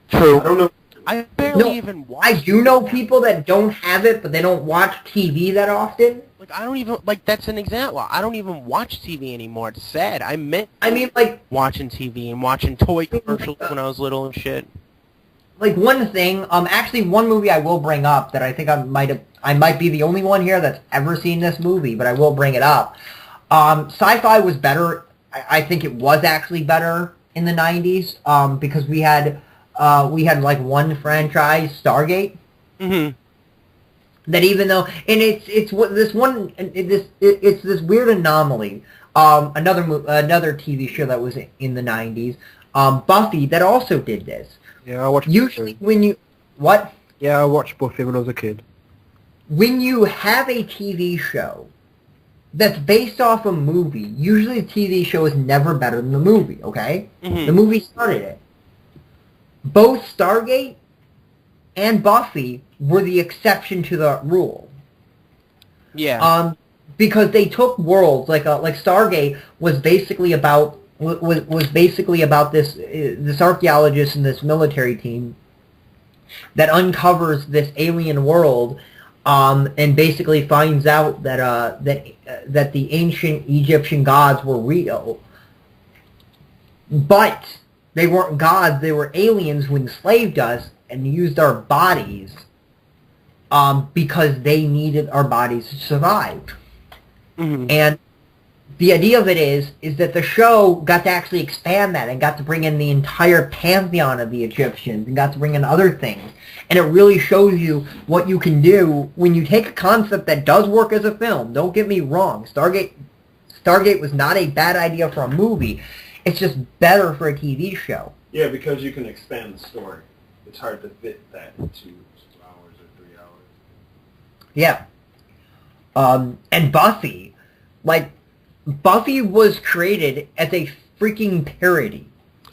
True. I don't know. I barely No, even watch. I do know people that don't have it, but they don't watch TV that often. Like, I don't even, like, that's an example. I don't even watch TV anymore. It's sad. I meant I mean, like watching TV and watching toy commercials when I was little and shit. one thing. Actually, one movie I will bring up that I think I might be the only one here that's ever seen this movie, but I will bring it up. Sci-fi was better. I think it was actually better in the '90s because we had like one franchise, Stargate. Mm-hmm. That even though, and it's what this one, it's this weird anomaly. Another TV show that was in the '90s, Buffy, that also did this. Yeah, I watched Usually, Buffy. Yeah, I watched Buffy when I was a kid. When you have a TV show that's based off a movie, usually the TV show is never better than the movie. Okay, Mhm. The movie started it. Both Stargate and Buffy were the exception to the rule. Yeah. Because they took worlds like Stargate was basically about this archaeologist and this military team that uncovers this alien world, and basically finds out that the ancient Egyptian gods were real, but they weren't gods. They were aliens who enslaved us and used our bodies because they needed our bodies to survive. Mm-hmm. And the idea of it is that the show got to actually expand that and got to bring in the entire pantheon of the Egyptians and got to bring in other things. And it really shows you what you can do when you take a concept that does work as a film. Don't get me wrong. Stargate was not a bad idea for a movie. It's just better for a TV show. Yeah, because you can expand the story. It's hard to fit that into 2 hours or 3 hours. Yeah. And Buffy, Buffy was created as a freaking parody.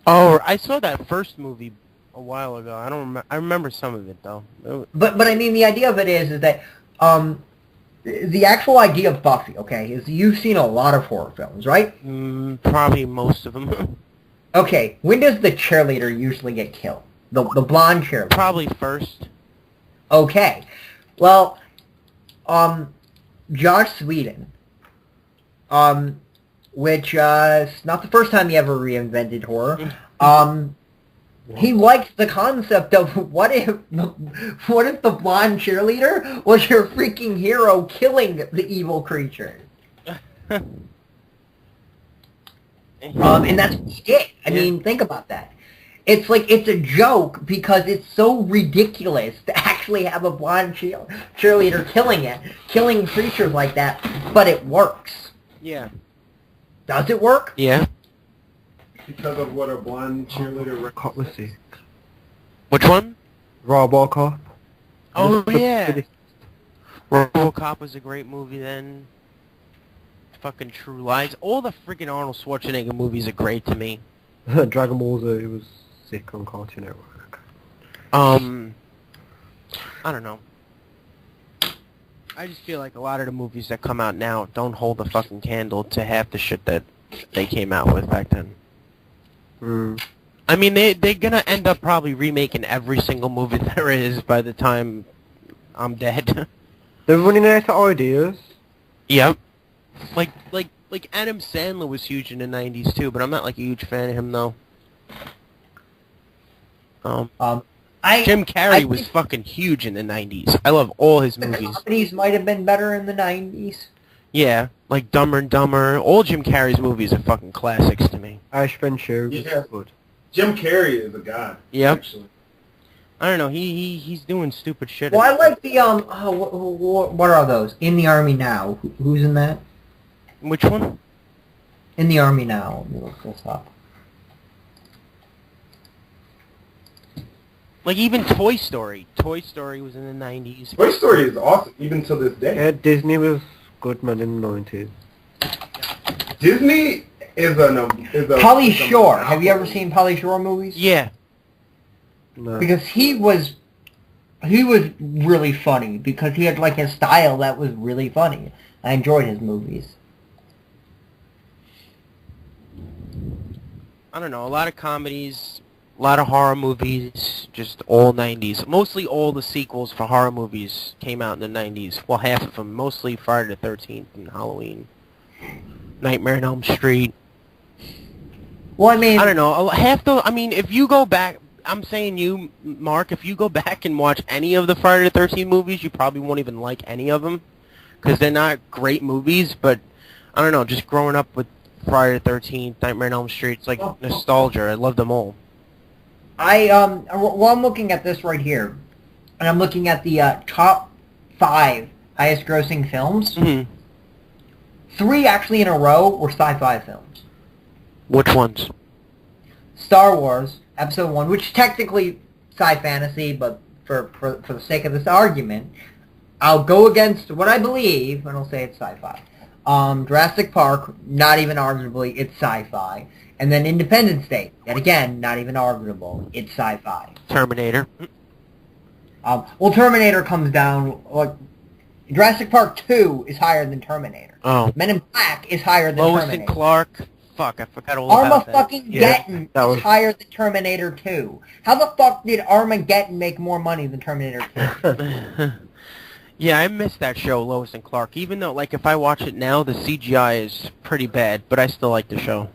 Oh, I saw that first movie a while ago. I don't remember. I remember some of it though. But I mean, the idea of it is that the actual idea of Buffy, okay, is you've seen a lot of horror films, right? Probably most of them. Okay, when does the cheerleader usually get killed? The blonde cheerleader. Probably first. Okay, well, Joss Whedon, which is not the first time he ever reinvented horror. He liked the concept of what if the blonde cheerleader was your freaking hero killing the evil creature? And that's what he did. I mean, think about that. It's like, it's a joke because it's so ridiculous to actually have a blonde cheerleader killing creatures like that, but it works. Yeah. Does it work? Yeah. Because of what a blonde cheerleader... Let's see. Which one? Robocop. Oh, yeah. Robocop was a great movie then. Fucking True Lies. All the freaking Arnold Schwarzenegger movies are great to me. Dragon Ball Z, it was sick on Cartoon Network. I don't know. I just feel like a lot of the movies that come out now don't hold a fucking candle to half the shit that they came out with back then. I mean, they're gonna end up probably remaking every single movie there is by the time I'm dead. They're running out of ideas. Yep. Like Adam Sandler was huge in the 90s too, but I'm not like a huge fan of him though. Jim Carrey was fucking huge in the 90s. I love all his The movies. comedies might have been better in the 90s. Yeah, like Dumber and Dumber. All Jim Carrey's movies are fucking classics to me. Ash Ventura was Yeah. good. Jim Carrey is a god. Yep. Actually. I don't know. He's doing stupid shit. Well, I like the what are those? In the Army Now. Who's in that? Which one? In the Army Now. Let me look this up. Like even Toy Story. Toy Story was in the 90s. Toy Story is awesome, even to this day. Yeah, Disney was good, man, in the 90s. Disney is a... Pauly Shore. Have you ever seen Pauly Shore movies? Yeah. No. because he was really funny because he had like his style that was really funny. I enjoyed his movies. I don't know, a lot of comedies, a lot of horror movies, just all 90s. Mostly all the sequels for horror movies came out in the 90s. Well, half of them. Mostly Friday the 13th and Halloween. Nightmare on Elm Street. Well, I mean, I don't know. If you go back, I'm saying you, Mark, if you go back and watch any of the Friday the 13th movies, you probably won't even like any of them. Because they're not great movies, but, I don't know, just growing up with Friday the 13th, Nightmare on Elm Street, it's like nostalgia. I love them all. I'm looking at this right here, and I'm looking at the top 5 highest grossing films. Mm-hmm. 3 actually in a row were sci-fi films. Which ones? Star Wars, Episode 1, which technically sci-fantasy, but for the sake of this argument, I'll go against what I believe, and I'll say it's sci-fi. Jurassic Park, not even arguably, it's sci-fi. And then Independence Day, yet again, not even arguable, it's sci-fi. Terminator. Well, Terminator comes down, like, Jurassic Park 2 is higher than Terminator. Oh. Men in Black is higher than Lois Terminator. and Clark. Fuck, I forgot all about that. Armageddon is higher than Terminator 2. How the fuck did Armageddon make more money than Terminator 2? Yeah, I miss that show, Lois and Clark. Even though, like, if I watch it now, the CGI is pretty bad, but I still like the show.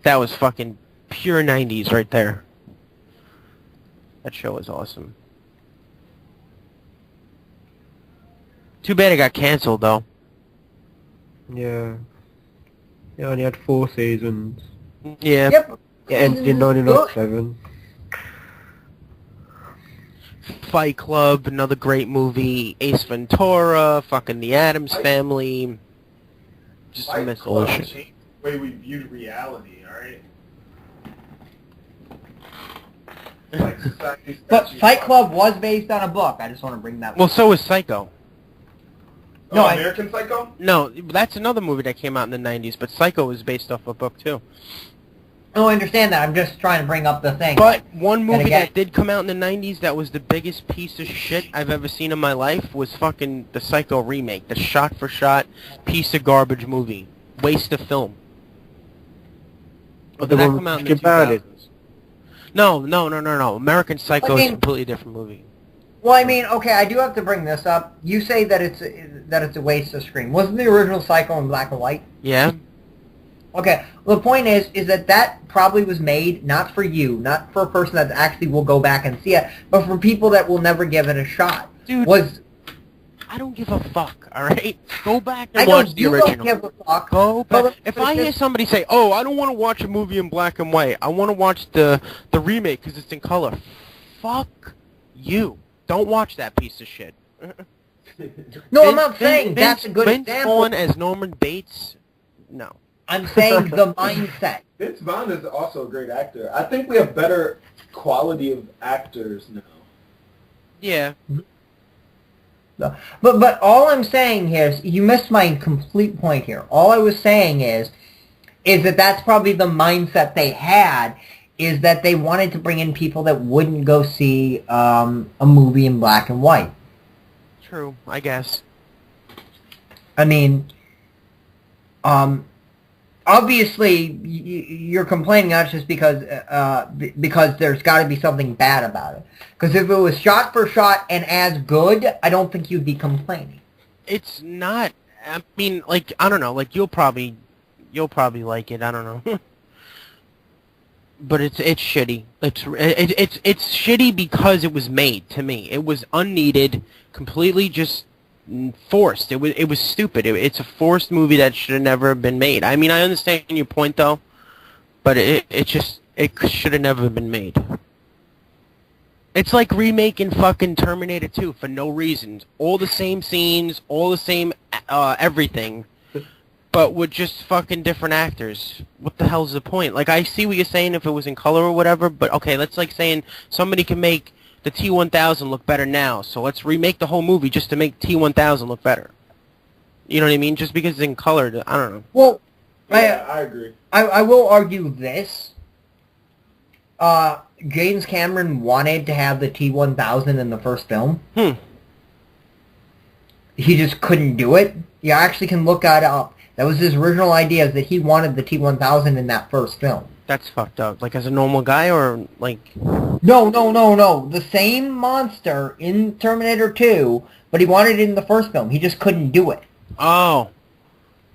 That was fucking pure 90s right there. That show was awesome. Too bad it got canceled, though. Yeah. It only had 4 seasons. Yeah. Yep. It ended in 1997. Fight Club, another great movie. Ace Ventura, fucking The Addams Family. Just Fight miss all Club shit. changed the way we viewed reality, alright? Like society's But got you- Fight Club was based on a book. I just want to bring that Well, up. so is Psycho. Oh, No, American Psycho? No, that's another movie that came out in the 90s, but Psycho is based off a book, too. No, I understand that. I'm just trying to bring up the thing. But one movie again- that did come out in the 90s that was the biggest piece of shit I've ever seen in my life was fucking the Psycho remake. The shot-for-shot piece of garbage movie. Waste of film. But The did that one come out in with the Jim Barnett? 2000s? No. American Psycho I is mean- a completely different movie. Well, I mean, okay, I do have to bring this up. You say that it's a waste of screen. Wasn't the original Psycho in black and white? Yeah? Okay, well, the point is that probably was made not for you, not for a person that actually will go back and see it, but for people that will never give it a shot. Dude, Was I don't give a fuck, alright? Go back and I know watch the you original. don't give a fuck. Go but- back. If I hear somebody say, "Oh, I don't want to watch a movie in black and white. I want to watch the remake because it's in color," fuck you. Don't watch that piece of shit. No, I'm not saying that's a good Vince example. Vaughn as Norman Bates. No. I'm saying the mindset. Vince Vaughn is also a great actor. I think we have better quality of actors now. Yeah. But all I'm saying here is you missed my complete point here. All I was saying is that that's probably the mindset they had, is that they wanted to bring in people that wouldn't go see a movie in black and white. True. I guess. I mean, obviously you're complaining not just because there's got to be something bad about it. Because if it was shot for shot and as good, I don't think you'd be complaining. It's not. I mean, like, I don't know. Like, you'll probably like it. I don't know. But it's shitty. It's shitty because it was made. To me, it was unneeded, completely just forced. It was stupid. It's a forced movie that should have never been made. I mean, I understand your point though, but it should have never been made. It's like remaking fucking Terminator 2 for no reason. All the same scenes, all the same everything, but with just fucking different actors. What the hell's the point? Like, I see what you're saying if it was in color or whatever, but okay, that's like saying somebody can make the T-1000 look better now, so let's remake the whole movie just to make T-1000 look better. You know what I mean? Just because it's in color, I don't know. Well, Yeah, I agree. I will argue this. James Cameron wanted to have the T-1000 in the first film. He just couldn't do it. You actually can look that up. That was his original idea, is that he wanted the T-1000 in that first film. That's fucked up. Like, as a normal guy, or, like... No. The same monster in Terminator 2, but he wanted it in the first film. He just couldn't do it. Oh.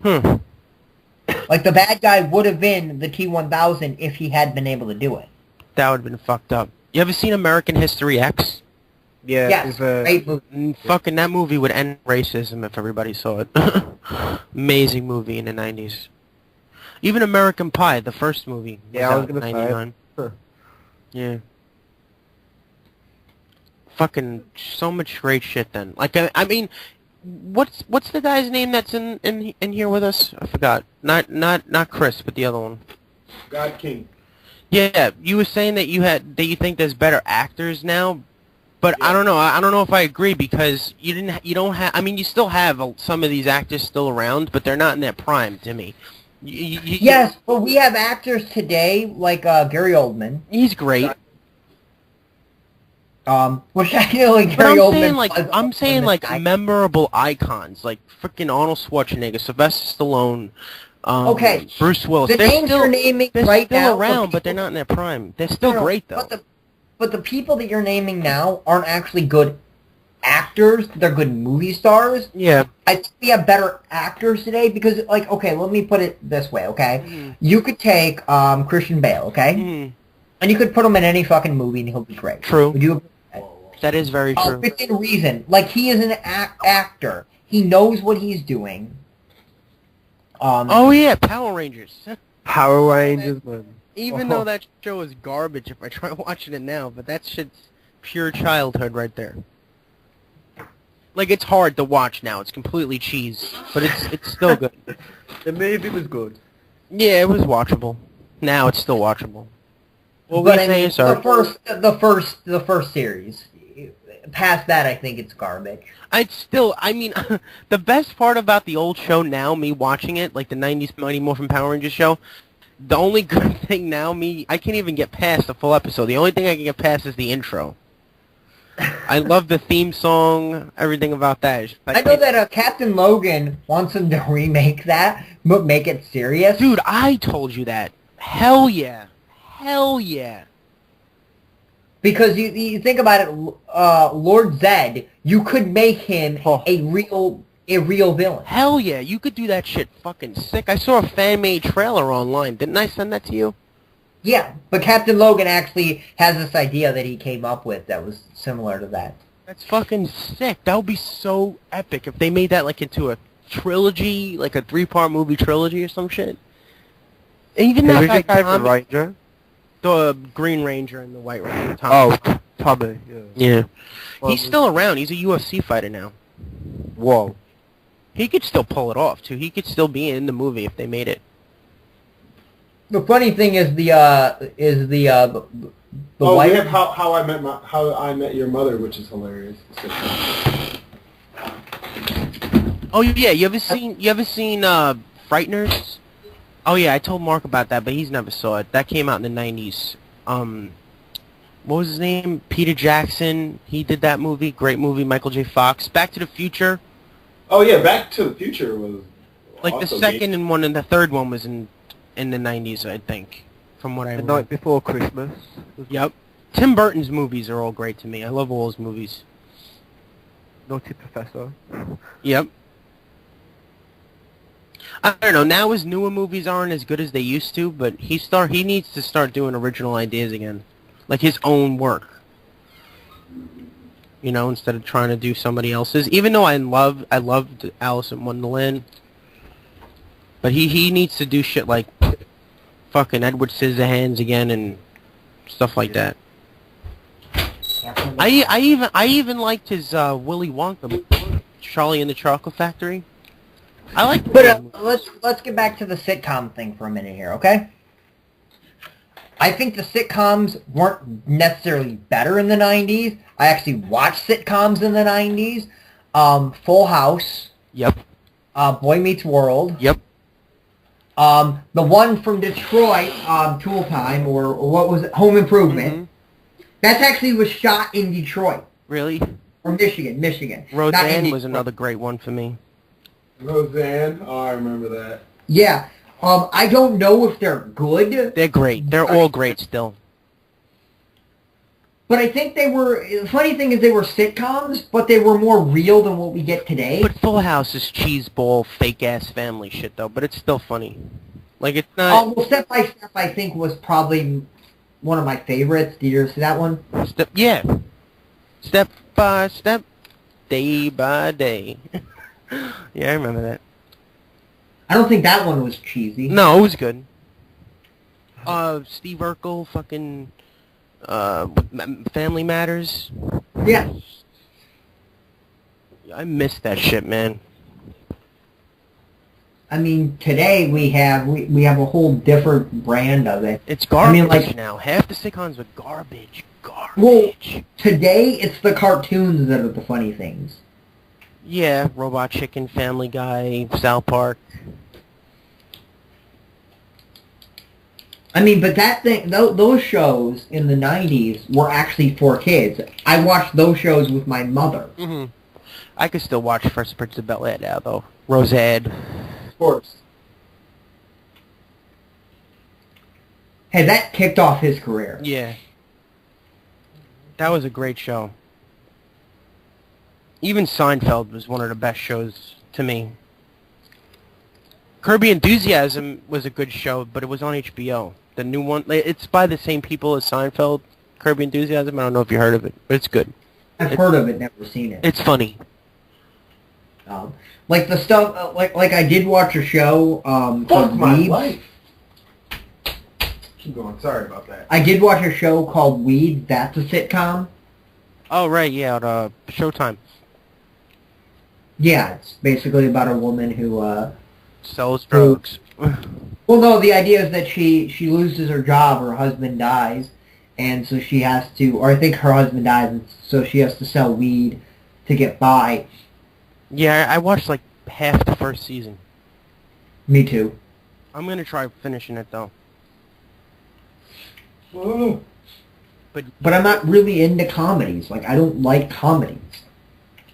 Like, the bad guy would have been the T-1000 if he had been able to do it. That would have been fucked up. You ever seen American History X? Yeah. Yes, great movie. Fucking that movie would end racism if everybody saw it. Amazing movie in the 90s. Even American Pie, the first movie. Yeah, I was out in gonna say. 99. Yeah. Fucking so much great shit then. Like, I mean, what's the guy's name that's in here with us? I forgot. Not Chris, but the other one. God King. Yeah, you were saying that you think there's better actors now, but yeah. I don't know. I don't know if I agree, because you don't have. I mean, you still have some of these actors still around, but they're not in their prime to me. Yes, but we have actors today like Gary Oldman. He's great. Which I feel like Gary Oldman. I'm saying like memorable icons, like freaking Arnold Schwarzenegger, Sylvester Stallone. Okay. Bruce Willis. The names you're naming right now, they're still around, but they're not in their prime. They're still great though. But the people that you're naming now aren't actually good actors. They're good movie stars. Yeah. I think we have better actors today because, like, okay, let me put it this way, okay? You could take Christian Bale, okay? And you could put him in any fucking movie and he'll be great. True. Would you agree? That is very true. Within reason. Like, he is an actor. He knows what he's doing. Oh yeah, Power Rangers. Power Rangers, man. Even though that show is garbage if I try watching it now, but that shit's pure childhood right there. Like, it's hard to watch now. It's completely cheese, but it's still good. The movie was good. Yeah, it was watchable. Now it's still watchable. What but were you saying, sir? The first series. Past that, I think it's garbage. I mean, the best part about the old show now, me watching it, like the 90s Mighty Morphin Power Rangers show, the only good thing now, I can't even get past the full episode. The only thing I can get past is the intro. I love the theme song, everything about that. I know that Captain Logan wants him to remake that, but make it serious. Dude, I told you that. Hell yeah. Hell yeah. Because you think about it, Lord Zed, you could make him a real villain. Hell yeah, you could do that shit fucking sick. I saw a fan-made trailer online. Didn't I send that to you? Yeah, but Captain Logan actually has this idea that he came up with that was similar to that. That's fucking sick. That would be so epic if they made that like into a trilogy, like a 3-part movie trilogy or some shit. And even that guy, the Ranger? The Green Ranger and the White Ranger. Tommy. Oh, Tommy. Yeah. He's still around. He's a UFC fighter now. Whoa. He could still pull it off too. He could still be in the movie if they made it. The funny thing is the we have how I met your mother, which is hilarious. Oh yeah, you ever seen Frighteners? Oh yeah, I told Mark about that, but he's never saw it. That came out in the 90s. What was his name? Peter Jackson. He did that movie. Great movie. Michael J. Fox. Back to the Future. Oh yeah, Back to the Future was like the second and one, and the third one was in the 90s, I think, from what I remember. The Night Before Christmas. Yep. Tim Burton's movies are all great to me. I love all his movies. Naughty Professor. Yep. I don't know. Now his newer movies aren't as good as they used to, but he needs to start doing original ideas again, like his own work. You know, instead of trying to do somebody else's. Even though I loved Alice in Wonderland, but he needs to do shit like fucking Edward Scissorhands again and stuff like that. I even liked his Willy Wonka, Charlie and the Chocolate Factory. I like. But let's get back to the sitcom thing for a minute here, okay? I think the sitcoms weren't necessarily better in the 90s. I actually watched sitcoms in the 90s. Full House. Yep. Boy Meets World. Yep. The one from Detroit, Tool Time, or what was it? Home Improvement. That's actually was shot in Detroit. Really? Or Michigan. Not in Roseanne was Detroit. another great one for me. Roseanne. Oh, I remember that. Yeah. I don't know if they're good. They're great. They're all great still. But I think they were... The funny thing is they were sitcoms, but they were more real than what we get today. But Full House is cheeseball, fake-ass family shit, though. But it's still funny. Like, it's not... Well, Step by Step, I think, was probably one of my favorites. Did you ever see that one? Yeah. Step by step, day by day. Yeah, I remember that. I don't think that one was cheesy. No, it was good. Steve Urkel, fucking... Family Matters. Yeah. I miss that shit, man. I mean, today we have a whole different brand of it. It's garbage like, now. Half the sitcoms are garbage. Well, today it's the cartoons that are the funny things. Yeah, Robot Chicken, Family Guy, South Park. I mean, but that thing, those shows in the 90s were actually for kids. I watched those shows with my mother. Mm-hmm. I could still watch Fresh Prince of Bel-Air now, though. Roseanne. Of course. Hey, that kicked off his career. Yeah. That was a great show. Even Seinfeld was one of the best shows to me. Curb Your Enthusiasm was a good show, but it was on HBO. The new one, it's by the same people as Seinfeld. Curb Your Enthusiasm, I don't know if you heard of it, but it's good. I've heard of it, never seen it. It's funny. Like the stuff, like I did watch a show Fuck called my Weeds. life. Keep going. Sorry about that. I did watch a show called Weeds. That's a sitcom. Oh, right, yeah, Showtime. Yeah, it's basically about a woman who, Sells drugs. well, no, the idea is that she loses her job, her husband dies, and so she has to, or I think her husband dies, and so she has to sell weed to get by. Yeah, I watched like half the first season. Me too. I'm gonna try finishing it though. Oh. But I'm not really into comedies. Like, I don't like comedies.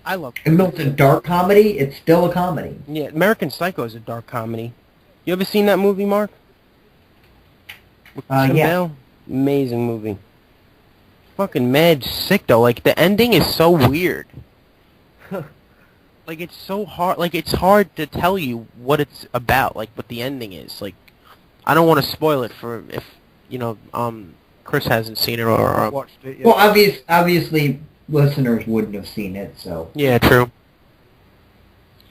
I love. Even though it's a dark comedy, it's still a comedy. Yeah, American Psycho is a dark comedy. You ever seen that movie, Mark? With Christian yeah. Bale? Amazing movie. Fucking mad sick though. Like the ending is so weird. Like it's so hard. Like it's hard to tell you what it's about. Like what the ending is. Like I don't want to spoil it for if Chris hasn't seen it or Watched it, yeah. Well, obviously, listeners wouldn't have seen it, so... Yeah, true.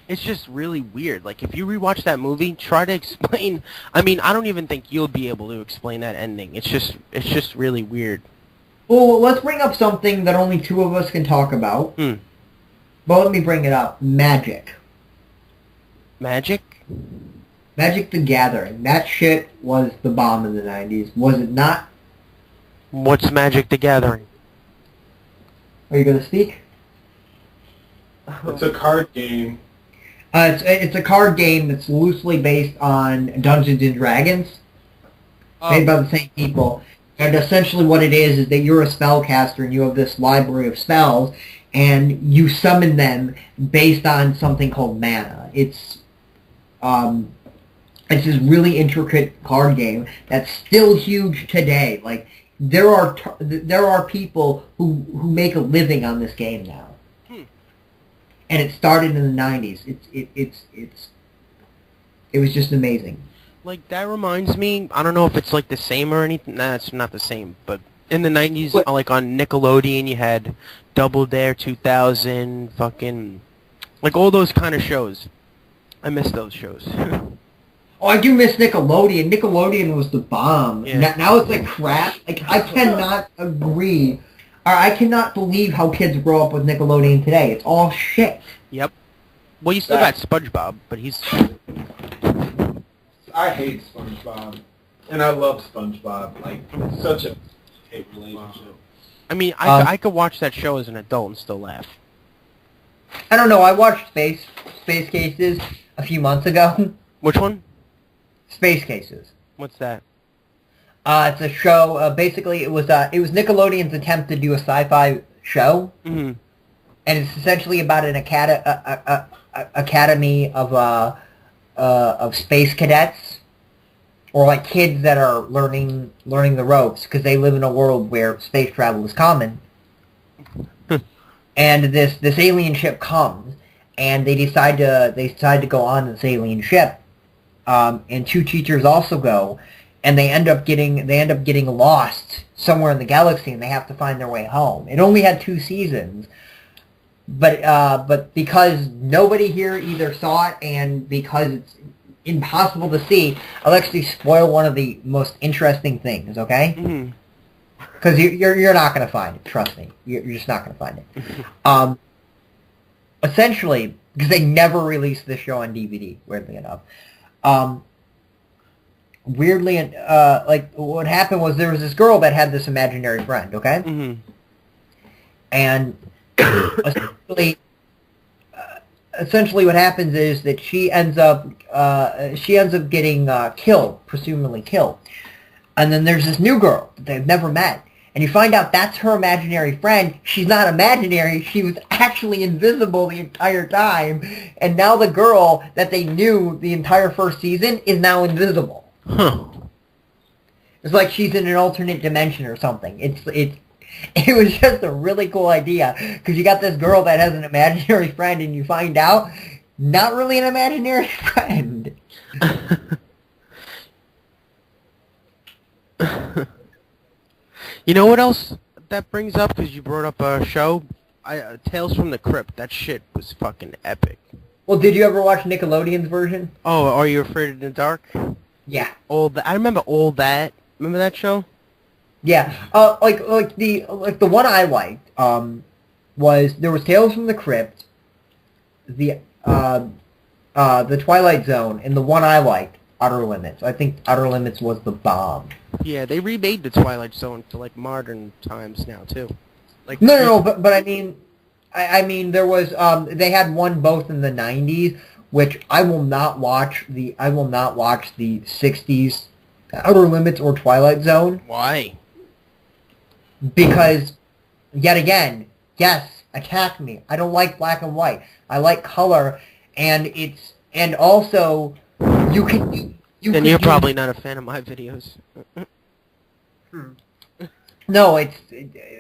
It's just really weird. Like, if you rewatch that movie, try to explain... I mean, I don't even think you'll be able to explain that ending. It's just really weird. Well, let's bring up something that only two of us can talk about. But let me bring it up. Magic. Magic? Magic the Gathering. That shit was the bomb in the 90s. Was it not? What's Magic the Gathering? Are you going to speak? It's a card game. It's a card game that's loosely based on Dungeons and Dragons, made by the same people. And essentially what it is that you're a spellcaster and you have this library of spells, and you summon them based on something called mana. It's this really intricate card game that's still huge today. Like there are people who make a living on this game now. And it started in the 90s. It was just amazing. Like, that reminds me, I don't know if it's, like, the same or anything. Nah, it's not the same. But in the 90s, like, on Nickelodeon, you had Double Dare 2000, fucking... Like, all those kind of shows. I miss those shows. Oh, I do miss Nickelodeon. Nickelodeon was the bomb. Yeah. Now it's like crap. Like, I cannot agree... Or I cannot believe how kids grow up with Nickelodeon today. It's all shit. Yep. Well, you still got SpongeBob, but he's... I hate SpongeBob, and I love SpongeBob. Like, it's such a hate relationship. I mean, I could watch that show as an adult and still laugh. I don't know. I watched Space Cases a few months ago. Which one? Space Cases. What's that? It's a show. Basically, it was Nickelodeon's attempt to do a sci-fi show, Mm-hmm. and it's essentially about an academy of space cadets, or like kids that are learning the ropes because they live in a world where space travel is common. And this alien ship comes, and they decide to go on this alien ship, and two teachers also go, and they end up getting lost somewhere in the galaxy, and they have to find their way home. It only had 2 seasons, but because nobody here either saw it and because it's impossible to see, I'll actually spoil one of the most interesting things. Okay? Mm-hmm. Because you're not going to find it. Trust me, you're just not going to find it. Essentially, because they never released this show on DVD, weirdly enough. Like what happened was there was this girl that had this imaginary friend. Okay, Mm-hmm. and essentially what happens is that she ends up getting killed, presumably killed. And then there's this new girl that they've never met. And you find out that's her imaginary friend. She's not imaginary. She was actually invisible the entire time. And now the girl that they knew the entire first season is now invisible. Huh. It's like she's in an alternate dimension or something. It was just a really cool idea. Because you got this girl that has an imaginary friend and you find out not really an imaginary friend. You know what else that brings up? Because you brought up a show, Tales from the Crypt. That shit was fucking epic. Well, did you ever watch Nickelodeon's version? Oh, Are You Afraid of the Dark? Yeah. I remember all that. Remember that show? Yeah. Like the one I liked was there was Tales from the Crypt, the Twilight Zone, and the one I liked, Outer Limits. I think Outer Limits was the bomb. Yeah, they remade the Twilight Zone for like modern times now too. Like No, but I mean there was they had one both in the 90s, which I will not watch the 60s Outer Limits or Twilight Zone. Why? Because yet again, yes, attack me. I don't like black and white. I like color, and also you can. Then you're probably not a fan of my videos. No,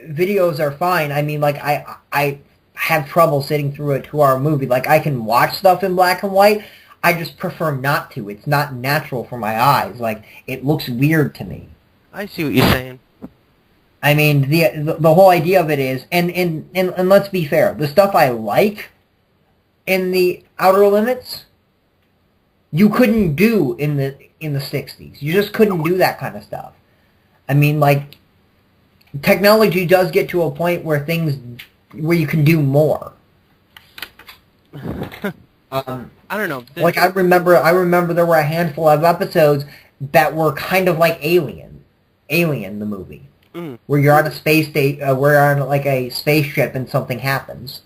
videos are fine. I mean, like I have trouble sitting through a 2-hour movie. Like I can watch stuff in black and white. I just prefer not to. It's not natural for my eyes. Like it looks weird to me. I see what you're saying. I mean, the whole idea of it is, and let's be fair, the stuff I like in the Outer Limits, you couldn't do in the 60s. You just couldn't do that kind of stuff. I mean, like, technology does get to a point where you can do more. I don't know. Like I remember there were a handful of episodes that were kind of like Alien the movie. Where you're on a where you're on like a spaceship and something happens.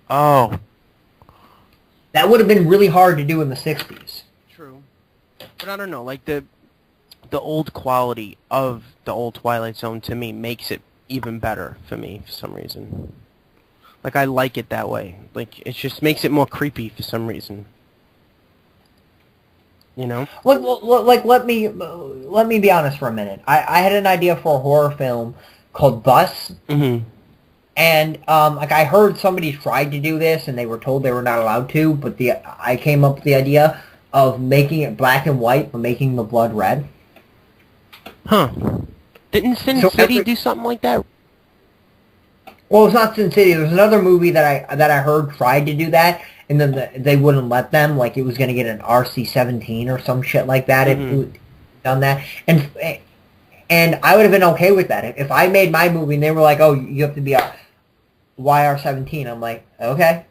Oh. That would have been really hard to do in the 60s. True. But I don't know, like the old quality of the old Twilight Zone to me makes it even better for me for some reason. Like I like it that way. Like it just makes it more creepy for some reason. You know? Like let me be honest for a minute. I had an idea for a horror film called Bus. Mm-hmm. And like I heard somebody tried to do this and they were told they were not allowed to, but I came up with the idea of making it black and white but making the blood red. Huh. Didn't Sin City do something like that? Well, it's not Sin City. There's another movie that I heard tried to do that, and then they wouldn't let them. Like it was going to get an RC-17 or some shit like that. If it done that, and I would have been okay with that if I made my movie and they were like, "Oh, you have to be a YR-17." I'm like, okay.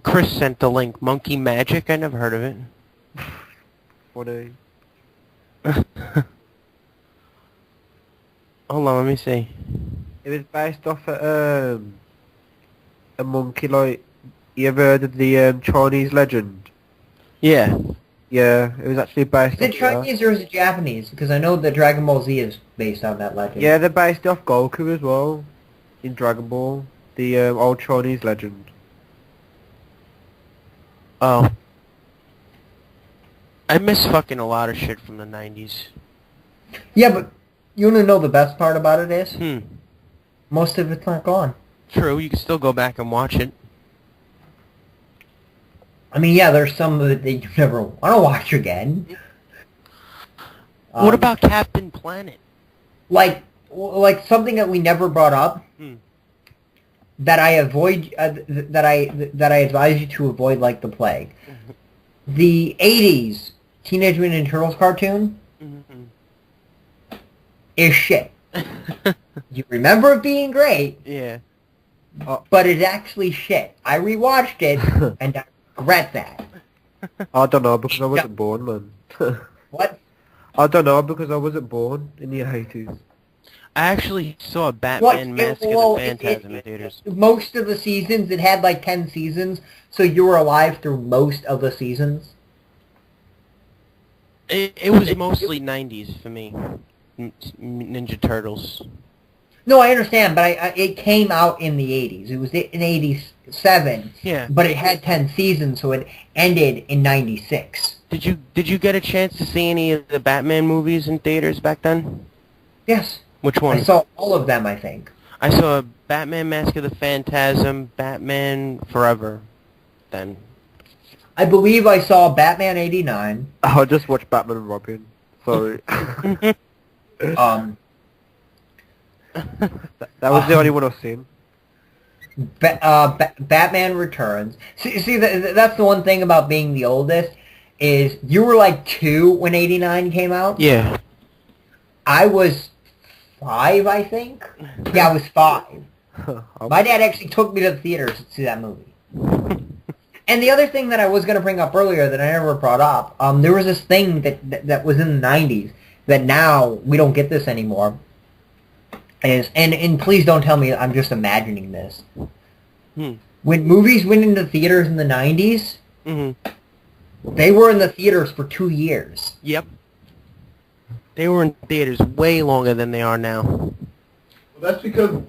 Chris sent the link. Monkey Magic. I never heard of it. What a... Hold on, let me see. It was based off a monkey, like, you ever heard of the Chinese legend? Yeah. Yeah, it was actually based Is it off Chinese or is it Japanese? Because I know that Dragon Ball Z is based on that legend. Yeah, they're based off Goku as well, in Dragon Ball, the old Chinese legend. Oh. I miss fucking a lot of shit from the 90s. Yeah, but you want to know the best part about it is? Hmm. Most of it's not gone. True, you can still go back and watch it. I mean, yeah, there's some of it that you never want to watch again. What about Captain Planet? like something that we never brought up that I avoid that I advise you to avoid like the plague. The 80s Teenage Mutant Ninja Turtles cartoon is shit. You remember it being great, Yeah. but it's actually shit. I rewatched it and I regret that. I don't know, because I wasn't born, man. What? I don't know, because I wasn't born in the 80s. I actually saw Batman Mask of the Phantasm in theaters. Most of the seasons, it had like 10 seasons, so you were alive through most of the seasons. It was mostly 90s for me. Ninja Turtles. No, I understand, but it came out in the 80s. It was in 87, Yeah. but it had 10 seasons, so it ended in 96. Did you get a chance to see any of the Batman movies in theaters back then? Yes. Which one? I saw all of them, I think. I saw Batman Mask of the Phantasm, Batman Forever, then. I believe I saw Batman 89. I just watched Batman and Robin. Sorry. That was the only one I've seen. Batman Returns. See, that's the one thing about being the oldest, is you were like 2 when 89 came out. Yeah. I was 5, I think. Yeah, I was 5. My dad actually took me to the theaters to see that movie. And the other thing that I was going to bring up earlier that I never brought up, there was this thing that was in the 90s that now we don't get this anymore. And please don't tell me I'm just imagining this. When movies went into theaters in the 90s, they were in the theaters for 2 years. Yep. They were in theaters way longer than they are now. Well, that's because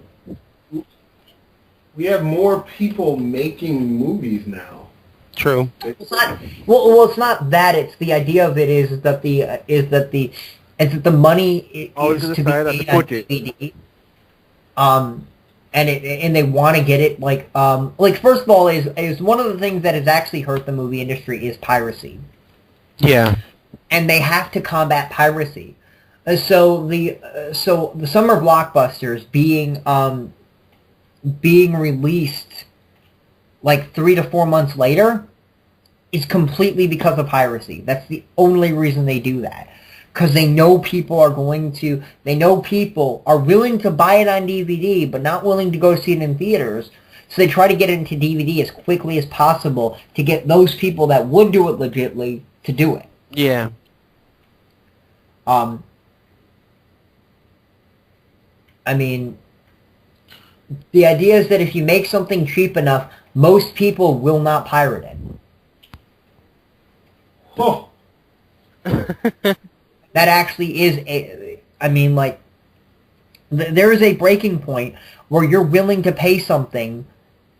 we have more people making movies now. True. It's not, well, it's not that. It's the idea of it is that the money is to be made on DVD. And they want to get it like first of all is one of the things that has actually hurt the movie industry is piracy. Yeah. And they have to combat piracy. So the summer blockbusters being released like 3 to 4 months later is completely because of piracy. That's the only reason they do that. Because they know people are willing to buy it on DVD, but not willing to go see it in theaters. So they try to get it into DVD as quickly as possible to get those people that would do it legitly to do it. Yeah. I mean, the idea is that if you make something cheap enough, most people will not pirate it. Oh. That actually is there is a breaking point where you're willing to pay something,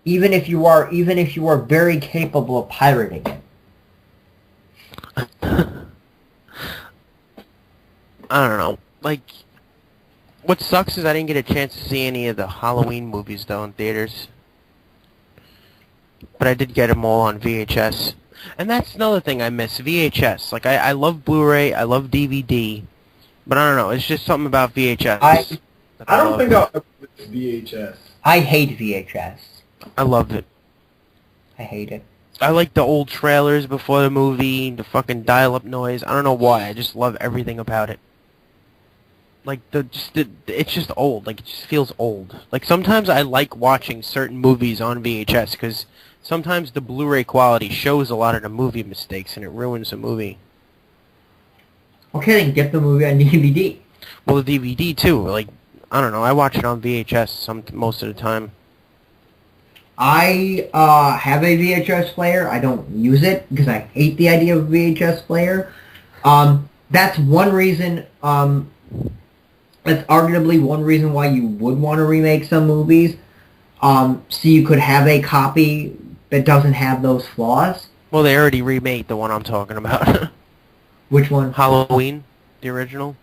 even if you are very capable of pirating it. I don't know. Like, what sucks is I didn't get a chance to see any of the Halloween movies, though, in theaters. But I did get them all on VHS. And that's another thing I miss, VHS. Like, I love Blu-ray, I love DVD, but I don't know, it's just something about VHS. I don't think I'll ever miss VHS. I hate VHS. I loved it. I hate it. I like the old trailers before the movie, the fucking dial-up noise. I don't know why, I just love everything about it. Like, it's just old. Like, it just feels old. Like, sometimes I like watching certain movies on VHS, because sometimes the Blu-ray quality shows a lot of the movie mistakes, and it ruins the movie. Okay, then get the movie on DVD. Well, the DVD, too. Like, I don't know, I watch it on VHS most of the time. I have a VHS player. I don't use it because I hate the idea of a VHS player. That's one reason. That's arguably one reason why you would want to remake some movies. So you could have a copy that doesn't have those flaws. Well, they already remade the one I'm talking about. Which one? Halloween, the original.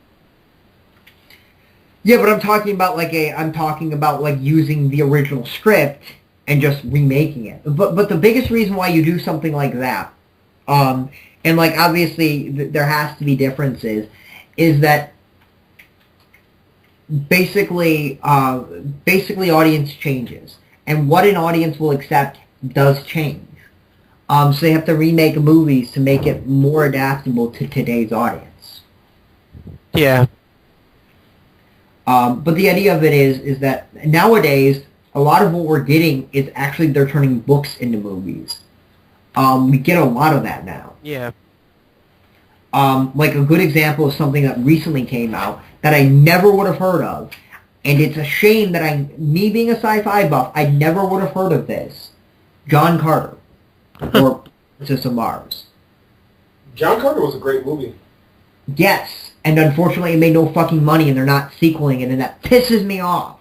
Yeah, but I'm talking about like using the original script and just remaking it. But the biggest reason why you do something like that, and like obviously there has to be differences, is that basically audience changes, and what an audience will accept does change. So they have to remake movies to make it more adaptable to today's audience. Yeah. But the idea of it is that nowadays, a lot of what we're getting is actually they're turning books into movies. We get a lot of that now. Yeah. Like a good example of something that recently came out that I never would have heard of, and it's a shame that me being a sci-fi buff, I never would have heard of this. John Carter, or Princess of Mars. John Carter was a great movie. Yes, and unfortunately it made no fucking money, and they're not sequeling it, and that pisses me off.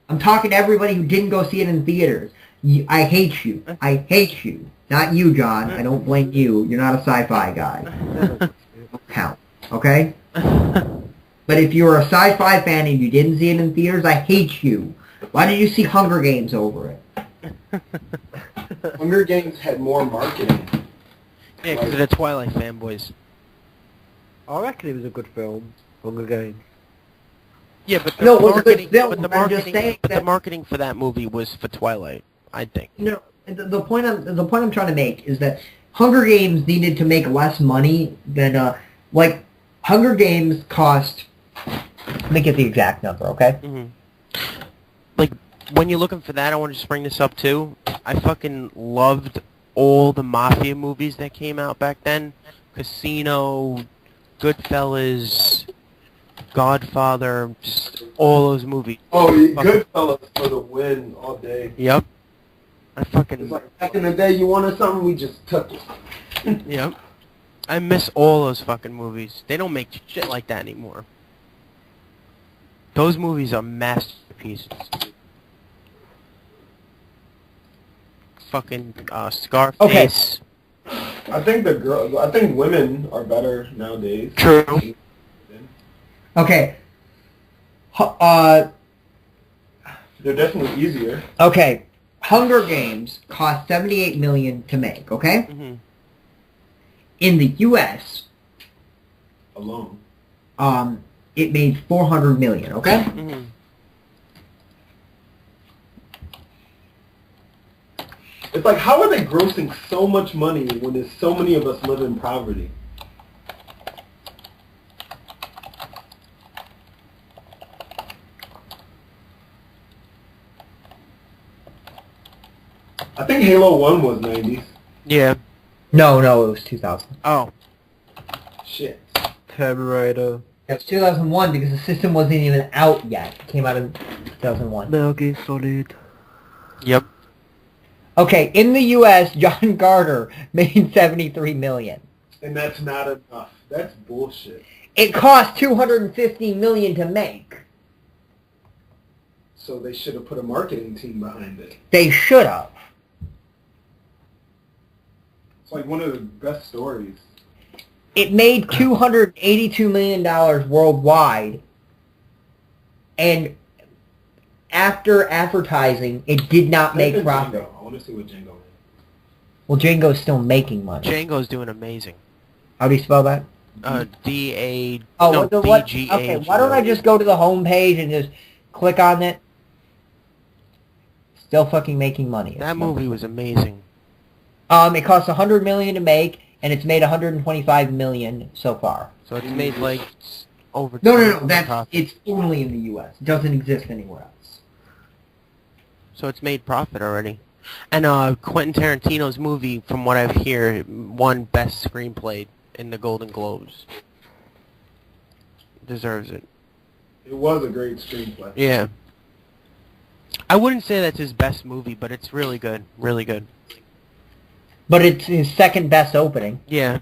I'm talking to everybody who didn't go see it in theaters. I hate you. I hate you. Not you, John. I don't blame you. You're not a sci-fi guy. Don't count. Okay? But if you're a sci-fi fan and you didn't see it in theaters, I hate you. Why did you see Hunger Games over it? Hunger Games had more marketing. Yeah, because of the Twilight fanboys. I reckon it was a good film, Hunger Games. Yeah, but the No, it was a good marketing, film, but the but I'm just marketing, saying but the that- marketing for that movie was for Twilight, I think. No, the point I'm trying to make is that Hunger Games needed to make less money than like Hunger Games cost. Let me get the exact number, okay? Like, when you're looking for that, I want to just bring this up too. I fucking loved all the Mafia movies that came out back then. Casino, Goodfellas, Godfather, just all those movies. Oh, yeah, Goodfellas for the win all day. Yep. I It's fucking... like back in the day, you wanted something, we just took it. Yep. I miss all those fucking movies. They don't make shit like that anymore. Those movies are masterpieces. Fucking Scarface. I think women are better nowadays. True. Okay. They're definitely easier. Okay. Hunger Games cost $78 million to make, okay? In the U.S., Alone. it made $400 million, okay? It's like, how are they grossing so much money when there's so many of us live in poverty? I think Halo 1 was 90s. Yeah. No, it was 2000. Oh. Shit. Terminator. It was 2001 because the system wasn't even out yet. It came out in 2001. Metal Gear Solid. Yep. Okay, in the U.S., John Carter made $73 million. And that's not enough. That's bullshit. It cost $250 million to make. So they should have put a marketing team behind it. They should have. It's like one of the best stories. It made $282 million worldwide, and after advertising, it did not make profit. Django. I want to see what Django made. Well, Django's still making money. Django's doing amazing. How do you spell that? D-A... Oh, no, what? D-G-A... Okay, why don't I just go to the home page and just click on it? Still fucking making money. That movie was amazing. It cost $100 million to make, and it's made $125 million so far. So it's made like over... No. 20% That's profit. it's only in the U.S. It doesn't exist anywhere else. So it's made profit already. And Quentin Tarantino's movie, from what I've heard, won Best Screenplay in the Golden Globes. Deserves it. It was a great screenplay. Yeah. I wouldn't say that's his best movie, but it's really good. Really good. But it's his second best opening. Yeah.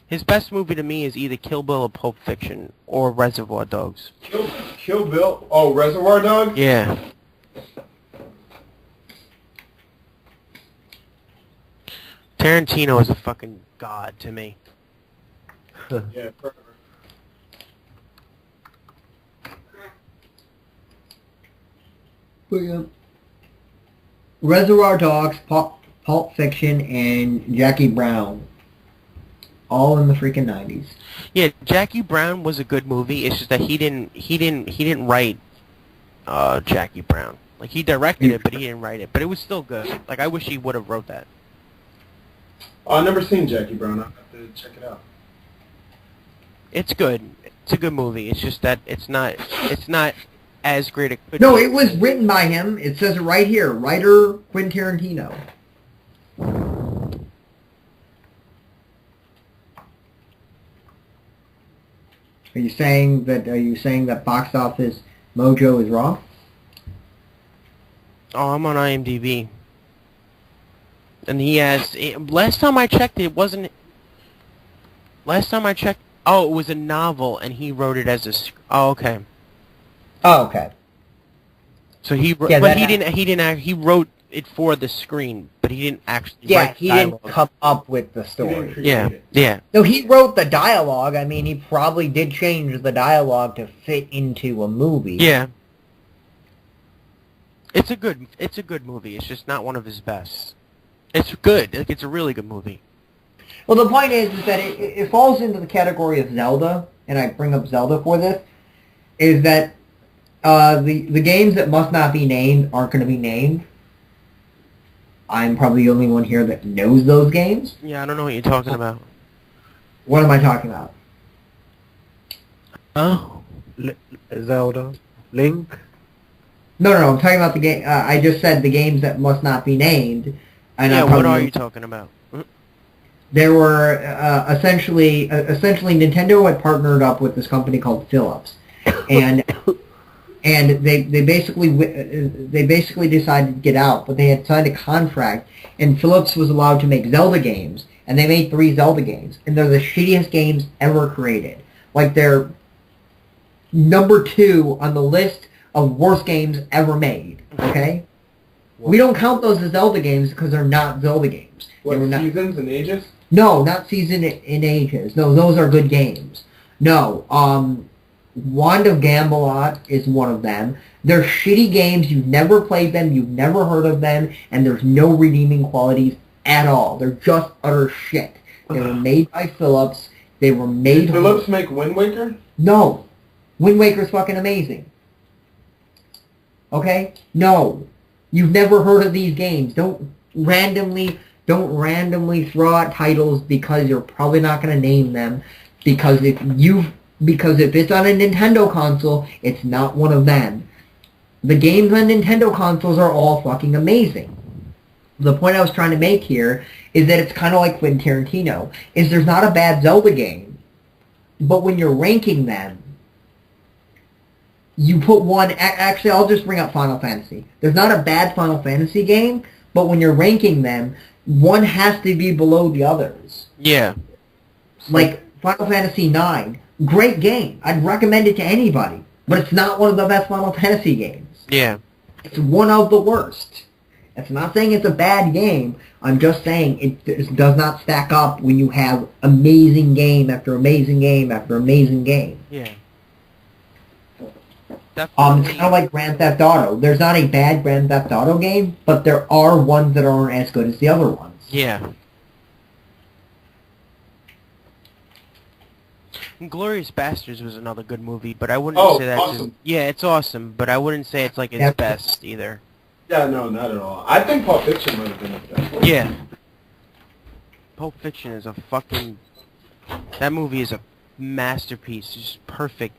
His best movie to me is either Kill Bill or Pulp Fiction or Reservoir Dogs. Kill Bill? Oh, Reservoir Dogs? Yeah. Tarantino is a fucking god to me. Yeah, forever. But, Reservoir Dogs, Pulp Fiction, and Jackie Brown. All in the freaking 90s. Yeah, Jackie Brown was a good movie. It's just that he didn't write Jackie Brown. Like, he directed it, but he didn't write it. But it was still good. Like, I wish he would have wrote that. Oh, I've never seen Jackie Brown. I'll have to check it out. It's good. It's a good movie. It's just that it's not as great a could No, be. it was written by him. It says it right here. Writer Quentin Tarantino. Are you saying that Box Office Mojo is wrong? Oh, I'm on IMDb. And he has... last time I checked, it wasn't... Last time I checked... Oh, it was a novel, and he wrote it as a... Oh, okay. Oh, okay. So he... Yeah, but he wrote it for the screen, but he didn't actually Yeah, write he dialogue. didn't come up with the He didn't story. create Yeah, it. yeah. No, he wrote the dialogue. I mean, he probably did change the dialogue to fit into a movie. Yeah. It's a good movie. It's just not one of his best. It's good. Like, it's a really good movie. Well, the point is that it falls into the category of Zelda, and I bring up Zelda for this, is that the games that must not be named aren't going to be named. I'm probably the only one here that knows those games. Yeah, I don't know what you're talking about. What am I talking about? Oh. Zelda. Link. No, I'm talking about the game. I just said the games that must not be named. And Yeah, I'm what probably are you talking about? There were essentially Nintendo had partnered up with this company called Philips, and they basically decided to get out, but they had signed a contract, and Philips was allowed to make Zelda games, and they made 3 Zelda games, and they're the shittiest games ever created. Like, they're number 2 on the list of worst games ever made. Okay, we don't count those as Zelda games because they're not Zelda games. What, They were not. Seasons and Ages? No, not Season in Ages. No, those are good games. No, Wand of Gambalot is one of them. They're shitty games. You've never played them. You've never heard of them. And there's no redeeming qualities at all. They're just utter shit. They were made by Philips. They were made... Did Philips make Wind Waker? No. Wind Waker's fucking amazing. Okay? No. You've never heard of these games. Don't randomly throw out titles because you're probably not going to name them. Because if it's on a Nintendo console, it's not one of them. The games on Nintendo consoles are all fucking amazing. The point I was trying to make here is that it's kind of like Quentin Tarantino. Is there's not a bad Zelda game, but when you're ranking them, you put one... Actually, I'll just bring up Final Fantasy. There's not a bad Final Fantasy game, but when you're ranking them, one has to be below the others. Yeah. Like Final Fantasy IX, great game. I'd recommend it to anybody, but it's not one of the best Final Fantasy games. Yeah. It's one of the worst. It's not saying it's a bad game. I'm just saying it does not stack up when you have amazing game after amazing game after amazing game. Yeah. It's Definitely. kind of like Grand Theft Auto. There's not a bad Grand Theft Auto game, but there are ones that aren't as good as the other ones. Yeah. Glorious Bastards was another good movie, but I wouldn't Oh, say that's awesome. yeah, it's awesome, but I wouldn't say it's like his Yeah. best either. Yeah, no, not at all. I think Pulp Fiction might have been the best one. Yeah. Pulp Fiction is a fucking... That movie is a masterpiece. It's just perfect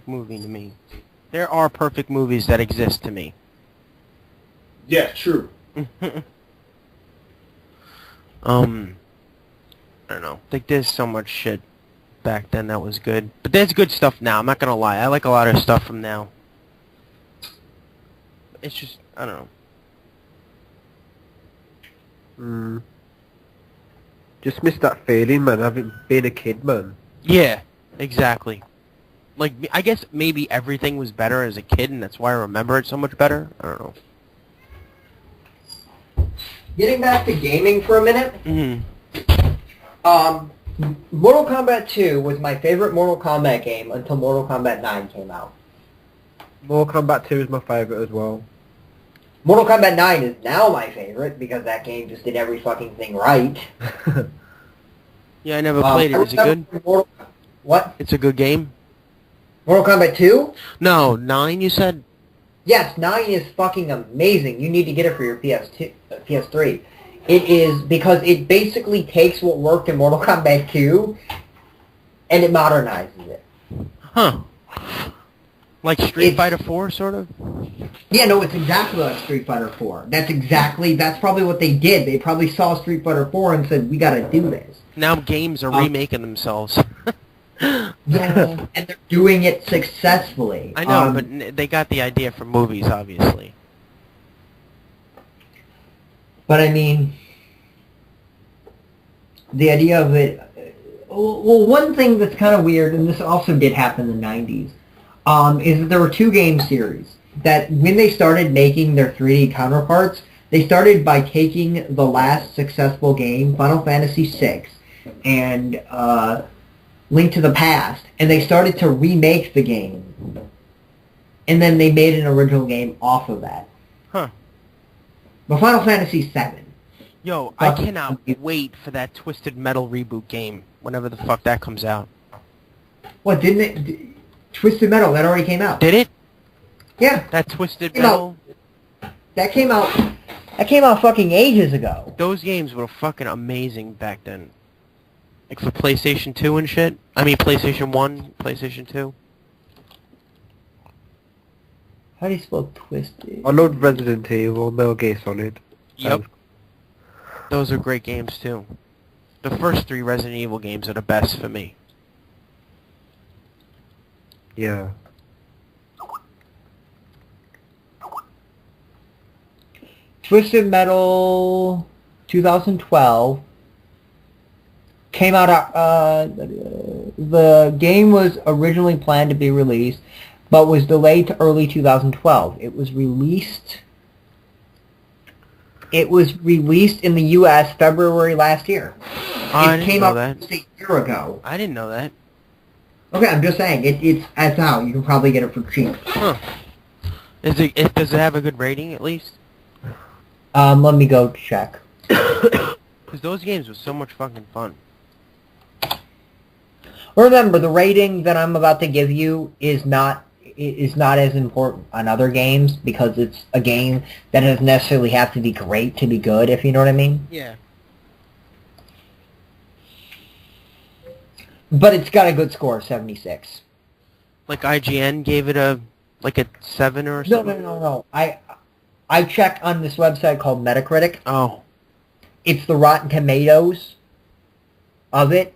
movie to me. There are perfect movies that exist to me. Yeah, true. I don't know. Like, there's so much shit back then that was good. But there's good stuff now, I'm not gonna lie. I like a lot of stuff from now. It's just, I don't know. Just miss that feeling, man, having been a kid, man. Yeah, exactly. Like, I guess maybe everything was better as a kid, and that's why I remember it so much better. I don't know. Getting back to gaming for a minute, Mm-hmm. Mortal Kombat 2 was my favorite Mortal Kombat game until Mortal Kombat 9 came out. Mortal Kombat 2 is my favourite as well. Mortal Kombat 9 is now my favorite because that game just did every fucking thing right. Yeah, I never played it. Is it good? What? It's a good game? Mortal Kombat 2? No, 9 you said? Yes, 9 is fucking amazing. You need to get it for your PS3. It is because it basically takes what worked in Mortal Kombat 2 and it modernizes it. Huh. Like Street Fighter 4, sort of? Yeah, no, it's exactly like Street Fighter 4. That's probably what they did. They probably saw Street Fighter 4 and said, we gotta do this. Now games are remaking themselves. And they're doing it successfully. I know, but they got the idea from movies, obviously. But I mean, the idea of it... Well, one thing that's kind of weird, and this also did happen in the 90s, is that there were two game series that when they started making their 3D counterparts, they started by taking the last successful game, Final Fantasy VI, and Link to the Past, and they started to remake the game. And then they made an original game off of that. Huh. But Final Fantasy VII. Yo, I cannot wait for that Twisted Metal reboot game, whenever the fuck that comes out. What, didn't it... Twisted Metal, that already came out. Did it? Yeah. That Twisted Metal? That came out fucking ages ago. Those games were fucking amazing back then. Like for PlayStation 2 and shit. I mean PlayStation 1, PlayStation 2. How do you spell Twisted? I loved Resident Evil, Metal Gear Solid. Yep. Those are great games too. The first 3 Resident Evil games are the best for me. Yeah. Twisted Metal 2012 came out, the game was originally planned to be released, but was delayed to early 2012. It was released in the U.S. February last year. I It came didn't know out that. just a year ago. I didn't know that. Okay, I'm just saying, it's out. You can probably get it for cheap. Huh. Does it have a good rating at least? Let me go check. Because those games were so much fucking fun. Remember, the rating that I'm about to give you is not as important on other games because it's a game that doesn't necessarily have to be great to be good, if you know what I mean. Yeah. But it's got a good score, 76. Like IGN gave it a 7 or something? No. I checked on this website called Metacritic. Oh. It's the Rotten Tomatoes of it.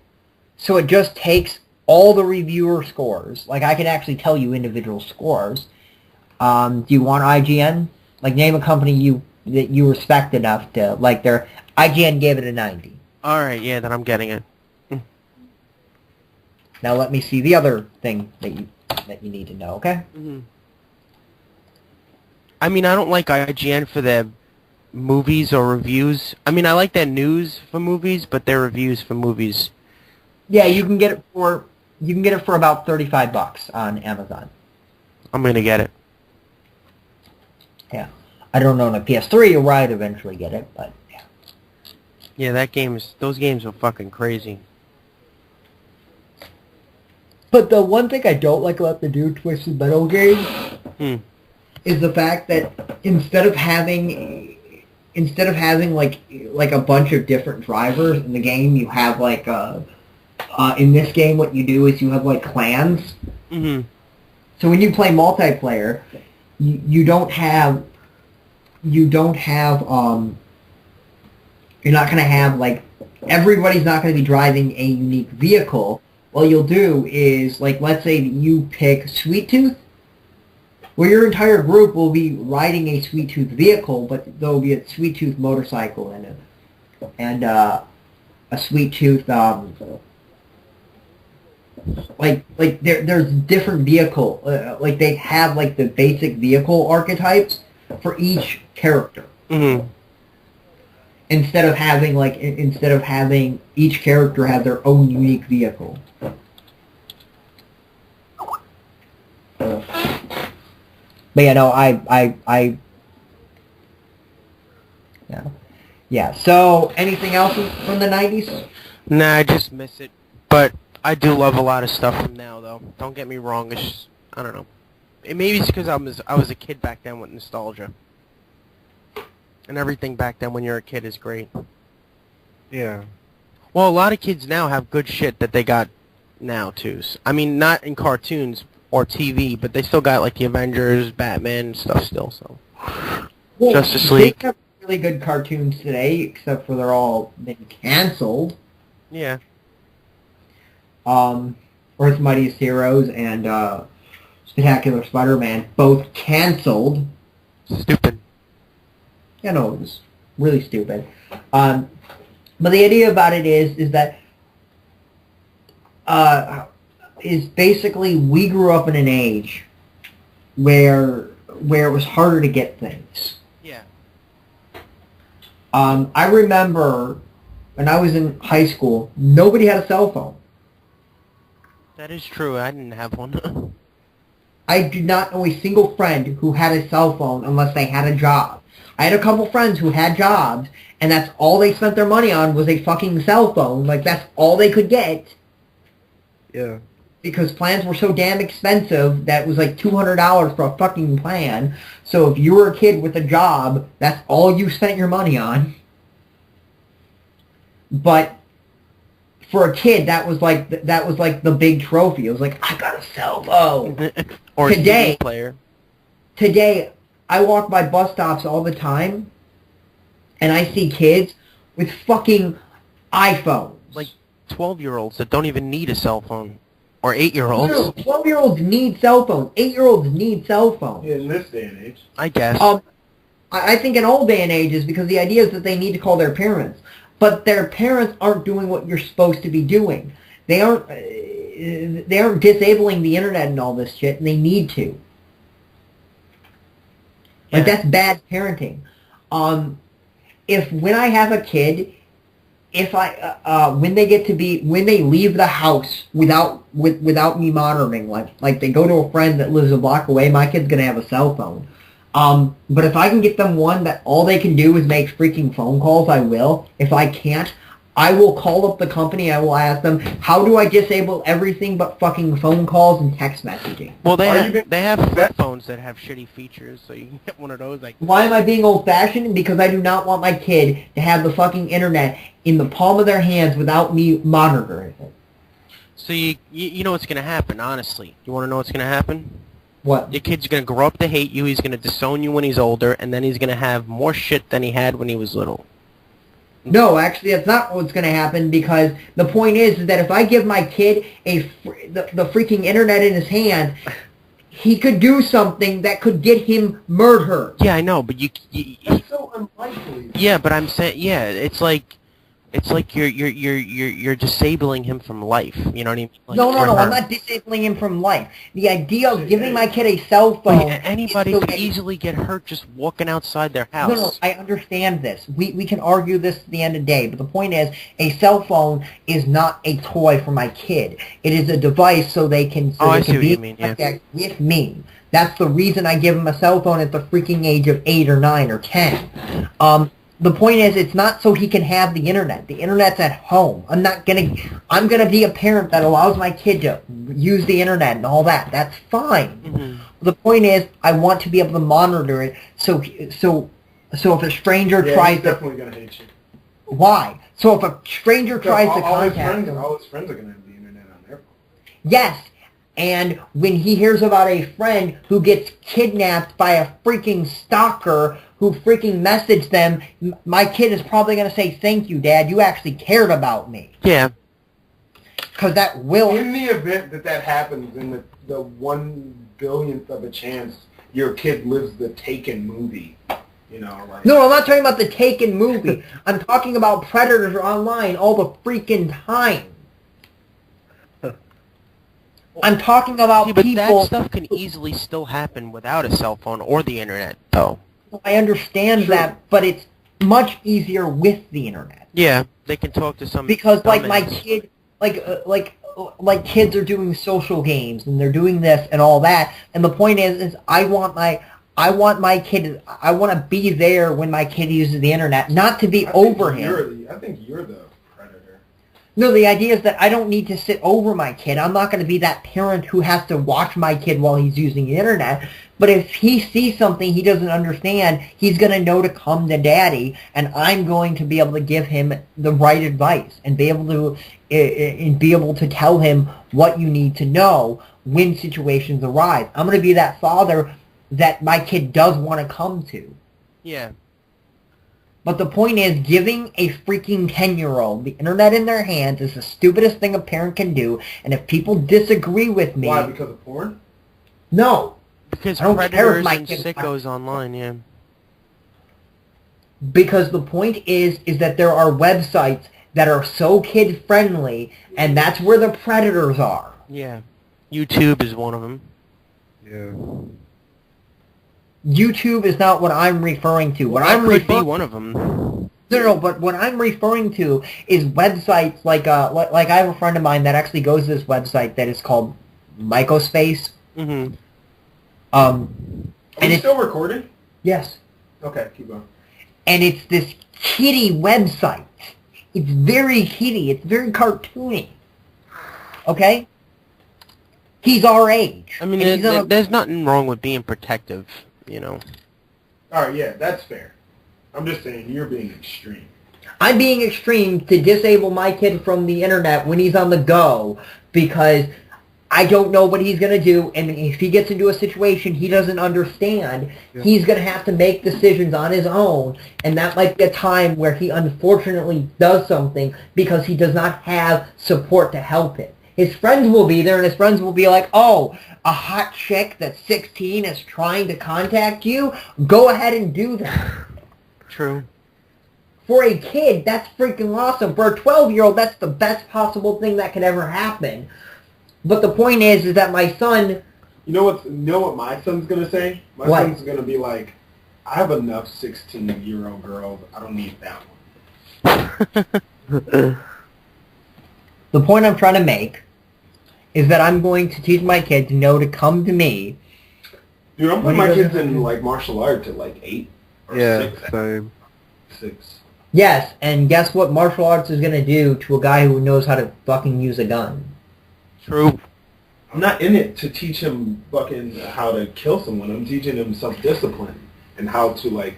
So it just takes all the reviewer scores. Like, I can actually tell you individual scores. Do you want IGN? Like, name a company that you respect enough to, like, IGN gave it a 90. Alright, yeah, then I'm getting it. Now let me see the other thing that you need to know, okay? Mm-hmm. I mean, I don't like IGN for their movies or reviews. I mean, I like their news for movies, but their reviews for movies... Yeah, you can get it for about $35 on Amazon. I'm gonna get it. Yeah. I don't know on a PS3 or I'd eventually get it, but yeah. Yeah, those games are fucking crazy. But the one thing I don't like about the new Twisted Metal game is the fact that instead of having like a bunch of different drivers in the game, you have like in this game what you do is you have like clans. Mm-hmm. So when you play multiplayer, you're not gonna have like everybody's not gonna be driving a unique vehicle. What you'll do is, like, let's say that you pick Sweet Tooth, Well, your entire group will be riding a Sweet Tooth vehicle, but there will be a Sweet Tooth motorcycle and a Sweet Tooth there's different vehicle like they have like the basic vehicle archetypes for each character. Mm-hmm. Instead of having each character have their own unique vehicle. But yeah, no, yeah. So, anything else from the 90s? Nah, I just miss it. But I do love a lot of stuff from now, though. Don't get me wrong. It's just, I don't know. Maybe it's because I was a kid back then with nostalgia. And everything back then when you're a kid is great. Yeah. Well, a lot of kids now have good shit that they got now, too. I mean, not in cartoons or TV, but they still got, like, the Avengers, Batman, stuff still, so. Well, Justice League. They have really good cartoons today, except for they're all been canceled. Yeah. Earth's Mightiest Heroes and Spectacular Spider-Man, both canceled. Stupid. Yeah, no, it was really stupid. But the idea about it is that is basically we grew up in an age where it was harder to get things. Yeah. I remember when I was in high school, nobody had a cell phone. That is true. I didn't have one. I do not know a single friend who had a cell phone unless they had a job. I had a couple friends who had jobs, and that's all they spent their money on was a fucking cell phone. Like, that's all they could get. Yeah. Because plans were so damn expensive that it was like $200 for a fucking plan. So if you were a kid with a job, that's all you spent your money on. But for a kid, that was like the big trophy. It was like, I got a cell phone. Or a CD player. Today, I walk by bus stops all the time, and I see kids with fucking iPhones. Like 12-year-olds that don't even need a cell phone. Or 8-year-olds. No, 12-year-olds need cell phones. 8-year-olds need cell phones. In this day and age. I guess. I think in all day and ages, because the idea is that they need to call their parents. But their parents aren't doing what you're supposed to be doing. They aren't disabling the internet and all this shit, and they need to. Like, that's bad parenting. If when I have a kid, when they leave the house without me monitoring, like they go to a friend that lives a block away, my kid's gonna have a cell phone. But if I can get them one that all they can do is make freaking phone calls, I will. If I can't, I will call up the company. I will ask them, how do I disable everything but fucking phone calls and text messaging? Well, they have flip phones that have shitty features, so you can get one of those. Like, why am I being old-fashioned? Because I do not want my kid to have the fucking internet in the palm of their hands without me monitoring it. So you know what's going to happen, honestly. You want to know what's going to happen? What? Your kid's going to grow up to hate you, he's going to disown you when he's older, and then he's going to have more shit than he had when he was little. No, actually, that's not what's going to happen, because the point is that if I give my kid the freaking internet in his hand, he could do something that could get him murdered. Yeah, I know, but That's so unlikely. Yeah, but I'm saying, yeah, it's like you're disabling him from life. You know what I mean? Like, No, I'm not disabling him from life. The idea of giving my kid a cell phone... Anybody could easily get hurt just walking outside their house. No, I understand this. We can argue this at the end of the day, but the point is, a cell phone is not a toy for my kid. It is a device so they can be in contact with me. That's the reason I give them a cell phone at the freaking age of 8 or 9 or 10. The point is, it's not so he can have the internet. The internet's at home. I'm gonna be a parent that allows my kid to use the internet and all that. That's fine. Mm-hmm. The point is, I want to be able to monitor it. So if a stranger tries he's definitely gonna hate you. Why? So if a stranger tries to contact him, all his friends are gonna have the internet on their phone. Yes. And when he hears about a friend who gets kidnapped by a freaking stalker who freaking messaged them, my kid is probably going to say, thank you, Dad, you actually cared about me. Yeah. Because that will... In the event that happens, in the 1 billionth of a chance your kid lives the Taken movie. You know, like... No, I'm not talking about the Taken movie. I'm talking about predators online all the freaking time. I'm talking about but people... that stuff can easily still happen without a cell phone or the internet, though. I understand that, but it's much easier with the internet. Yeah, they can talk to some... Because, like, dumbass. my kid... Like kids are doing social games, and they're doing this and all that, and the point is I want my kid... I want to be there when my kid uses the internet, not to be over him. I think you're the predator. No, the idea is that I don't need to sit over my kid. I'm not going to be that parent who has to watch my kid while he's using the internet. But if he sees something he doesn't understand, he's going to know to come to daddy, and I'm going to be able to give him the right advice and be able to tell him what you need to know when situations arise. I'm going to be that father that my kid does want to come to. Yeah. But the point is, giving a freaking 10-year-old the internet in their hands is the stupidest thing a parent can do, and if people disagree with me... Why, because of porn? No. Because I don't care if predators my and kid- sickos online, yeah. Because the point is that there are websites that are so kid-friendly, and that's where the predators are. Yeah. YouTube is one of them. Yeah. YouTube is not what I'm referring to. What That I'm could be referring one of them. No, but what I'm referring to is websites like I have a friend of mine that actually goes to this website that is called Mycospace. Mm-hmm. Are And you it's still recording? yes. Okay, keep going. And it's this kiddie website. It's very kiddie. It's very cartoony. Okay? He's our age. I mean, And he's on a- there's nothing wrong with being protective, you know. All right, yeah, that's fair. I'm just saying, you're being extreme. I'm being extreme to disable my kid from the internet when he's on the go because I don't know what he's going to do, and if he gets into a situation he doesn't understand, he's going to have to make decisions on his own, and that might be a time where he unfortunately does something because he does not have support to help him. His friends will be there, and his friends will be like, oh, a hot chick that's 16 is trying to contact you? Go ahead and do that. True. For a kid, that's freaking awesome. For a 12-year-old, that's the best possible thing that could ever happen. But the point is that my son... You know what my son's going to say? My What? son's going to be like, I have enough 16-year-old girls. I don't need that one. The point I'm trying to make is that I'm going to teach my kid to know to come to me. Dude, I'm When putting he my kids doesn't- in, like, martial arts at, like, 8 or Yeah, 6. same. 6. Yes, and guess what martial arts is going to do to a guy who knows how to fucking use a gun? True. I'm not in it to teach him fucking how to kill someone. I'm teaching him self-discipline and how to, like,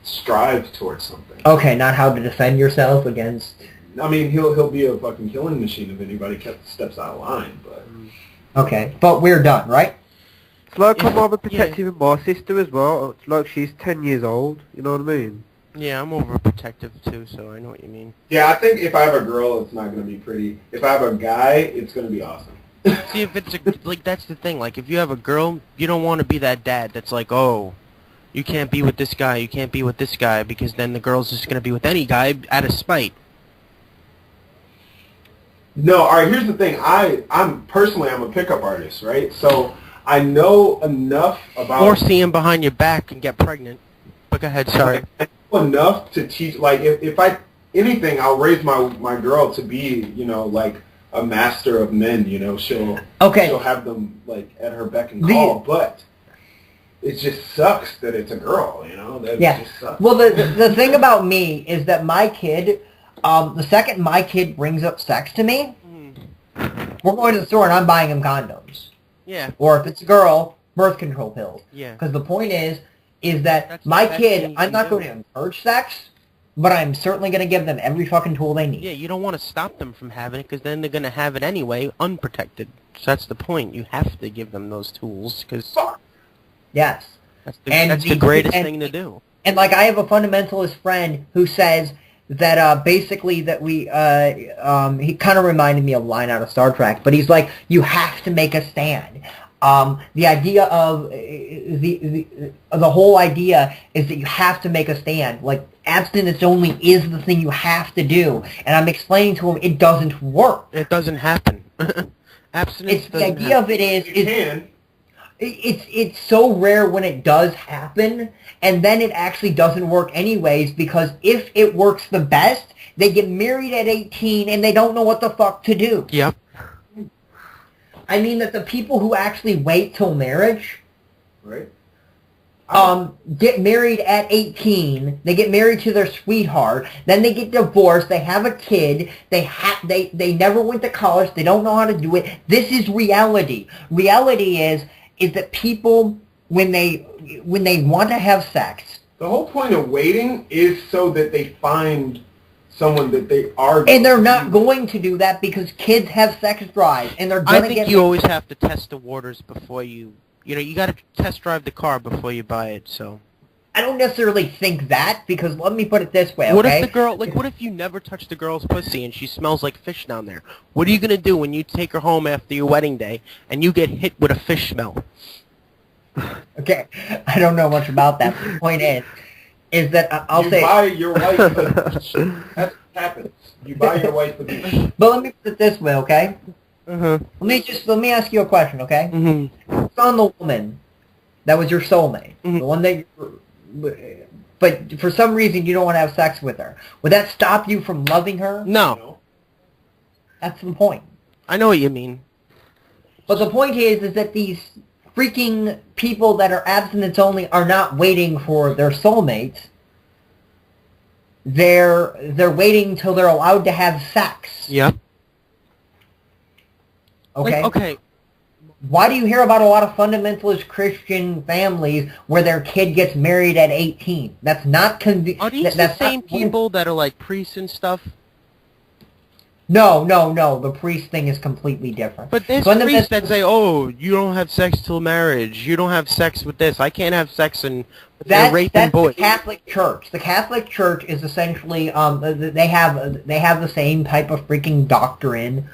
strive towards something. Okay, not how to defend yourself against... I mean, he'll be a fucking killing machine if anybody steps out of line, but... Okay, but we're done, right? It's like I'm Yeah, overprotective of my sister as well. It's like she's 10 years old, you know what I mean? Yeah, I'm overprotective too, so I know what you mean. Yeah, I think if I have a girl, it's not going to be pretty. If I have a guy, it's going to be awesome. See, if it's like that's the thing. Like, if you have a girl, you don't want to be that dad that's like, oh, you can't be with this guy, you can't be with this guy, because then the girl's just gonna be with any guy out of spite. No, all right, here's the thing. I'm a pickup artist, right? So I know enough about... Or see him behind your back and get pregnant. But go ahead, sorry. I know enough to teach, like, if I... Anything, I'll raise my girl to be, you know, like, a master of men, you know. She'll have them, like, at her beck and call, but it just sucks that it's a girl, you know? That just sucks. Well, the thing about me is that my kid... the second my kid brings up sex to me, we're going to the store and I'm buying him condoms. Yeah. Or if it's a girl, birth control pills. Yeah. Because the point is that That's my the best kid, thing you I'm can not do. going to encourage sex, but I'm certainly going to give them every fucking tool they need. Yeah, you don't want to stop them from having it, because then they're gonna have it anyway, unprotected. So that's the point. You have to give them those tools, because Yes. that's And the greatest thing to do. And like I have a fundamentalist friend who says that basically that he kind of reminded me of a line out of Star Trek, but he's like, you have to make a stand. The idea of the whole idea is that you have to make a stand. Like, abstinence only is the thing you have to do. And I'm explaining to him it doesn't work. It doesn't happen. Abstinence It's the idea of it is You can. it's so rare when it does happen, and then it actually doesn't work anyways, because if it works the best, they get married at 18 and they don't know what the fuck to do. Yep. I mean that the people who actually wait till marriage, Right. get married at 18, they get married to their sweetheart, then they get divorced, they have a kid, they never went to college, they don't know how to do it. This is reality. Reality is that people, when they want to have sex, The whole point of waiting is so that they find someone that they are. and they're not going to do that because kids have sex drive, and they're I going to think get... you always have to test the waters before you got to test drive the car before you buy it, so. I don't necessarily think that, because let me put it this way, okay? What if the girl, what if you never touch the girl's pussy and she smells like fish down there? What are you going to do when you take her home after your wedding day and you get hit with a fish smell? Okay, I don't know much about that. The point is that I'll you say... buy your wife a beach. That's what happens. You buy your wife a beach. But let me put it this way, okay? Uh-huh. Let me ask you a question, okay? Mm-hmm. On the woman that was your soulmate, Mhm. the one that but for some reason you don't want to have sex with her, would that stop you from loving her? No. That's the point. I know what you mean. But the point is that these freaking people that are abstinence only are not waiting for their soulmates. They're waiting till they're allowed to have sex. Yep. Okay? Okay. Why do you hear about a lot of fundamentalist Christian families where their kid gets married at 18? That's not Are these the same people that are like priests and stuff? No. The priest thing is completely different. But there's priests that say, oh, you don't have sex till marriage. You don't have sex with this. I can't have sex and they're raping boys. The Catholic Church. The Catholic Church is essentially, they have the same type of freaking doctrine.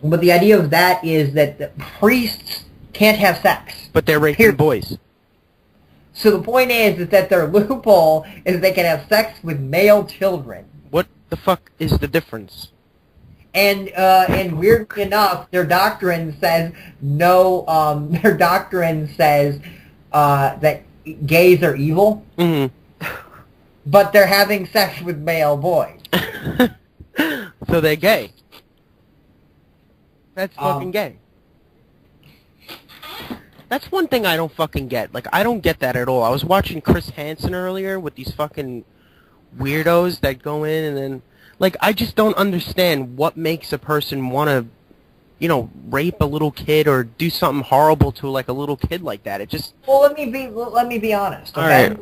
But the idea of that is that the priests can't have sex. But they're raping boys. So the point is that their loophole is they can have sex with male children. What the fuck is the difference? And weirdly enough, their doctrine says no. Their doctrine says that gays are evil, Mm-hmm. but they're having sex with male boys. So they're gay. That's fucking gay. That's one thing I don't fucking get. Like, I don't get that at all. I was watching Chris Hansen earlier with these fucking weirdos that go in and then... Like, I just don't understand what makes a person want to, rape a little kid or do something horrible to, like, a little kid like that. It just... Well, let me be honest, okay? All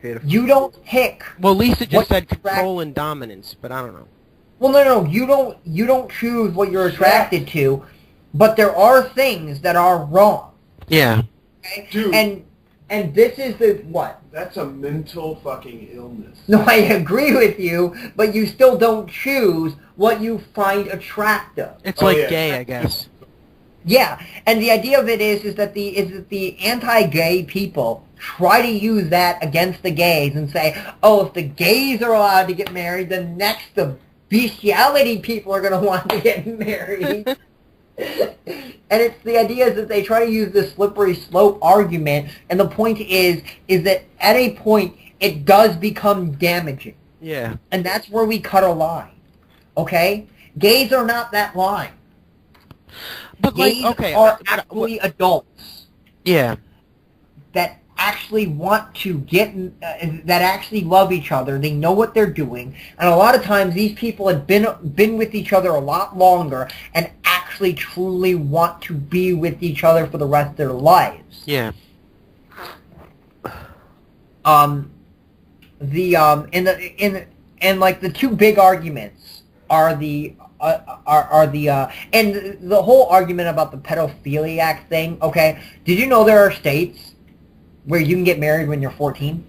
right. You don't pick... Well, Lisa just what said control and dominance, but I don't know. Well, no, you don't choose what you're attracted to, but there are things that are wrong. Yeah. Okay? Dude. And this is the what? That's a mental fucking illness. No, I agree with you, but you still don't choose what you find attractive. It's like yeah. gay, I guess. Yeah, and the idea of it is that the anti-gay people try to use that against the gays and say, oh, if the gays are allowed to get married, then next the bestiality people are going to want to get married. And it's the idea is that they try to use this slippery slope argument, and the point is that at a point it does become damaging. Yeah. And that's where we cut a line. Okay? Gays are not that line. But Gays like, okay, are actually adults yeah. that actually want to get, that actually love each other. They know what they're doing, and a lot of times these people have been with each other a lot longer and actually truly want to be with each other for the rest of their lives. Yeah. The two big arguments are the and the whole argument about the pedophiliac thing. Okay, did you know there are states where you can get married when you're 14?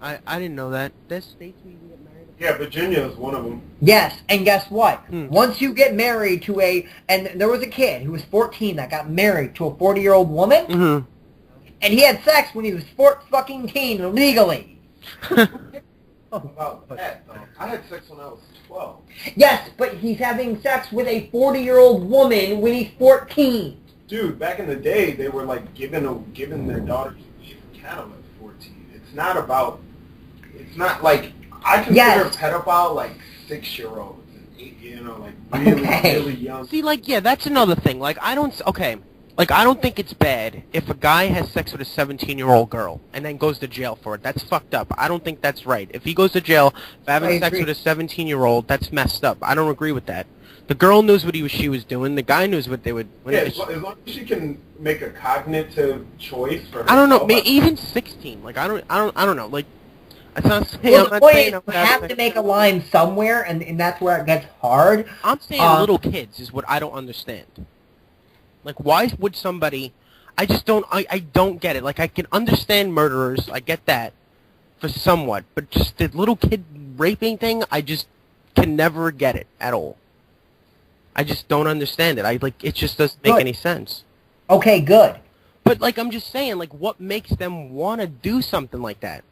I didn't know that. There's states where you can get married Yeah, Virginia is one of them. Yes, and guess what? Hmm. Once you get married to and there was a kid who was 14 that got married to a 40-year-old woman, Mm-hmm. and he had sex when he was 14 legally. About that, though. I had sex when I was 12. Yes, but he's having sex with a 40-year-old woman when he's 14. Dude, back in the day, they were like giving their daughters away for cattle at 14. It's not like, I consider Yes. pedophile like 6-year-olds and 8, like really, Okay. really young. See, like, yeah, that's another thing. Like, I don't think it's bad if a guy has sex with a 17-year-old girl and then goes to jail for it. That's fucked up. I don't think that's right. If he goes to jail for having I sex agree. with a 17-year-old, that's messed up. I don't agree with that. The girl knows what she was doing. The guy knows what they would. Yeah, as long as she can make a cognitive choice for herself. I don't know. Even 16. Like, I don't know. Like, it's not saying. Well, I'm the not point saying is, I'm you gonna have sex to make a with- line somewhere, and that's where it gets hard. I'm saying little kids is what I don't understand. Like, why would somebody? I just don't. I don't get it. Like, I can understand murderers. I get that for somewhat, but just the little kid raping thing, I just can never get it at all. I just don't understand it. It just doesn't make Good. any sense. Okay, good. But like, I'm just saying, like, what makes them want to do something like that?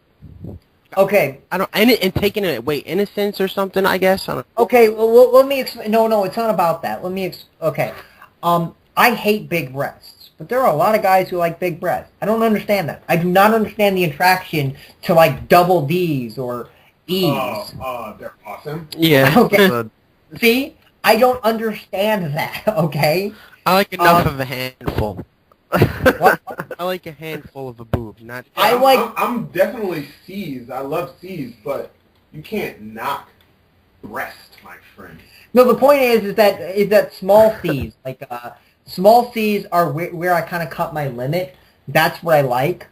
Okay, I don't. And taking it away innocence or something. I guess. I don't. okay. Well, let me explain. No, it's not about that. Okay. I hate big breasts, but there are a lot of guys who like big breasts. I don't understand that. I do not understand the attraction to like double D's or E's. They're awesome. Yeah. Okay. See, I don't understand that. Okay. I like enough of a handful. What? I like a handful of a boob, not. I'm definitely C's. I love C's, but you can't knock breast, my friend. No, the point is that small C's, like small C's are where I kind of cut my limit. That's what I like,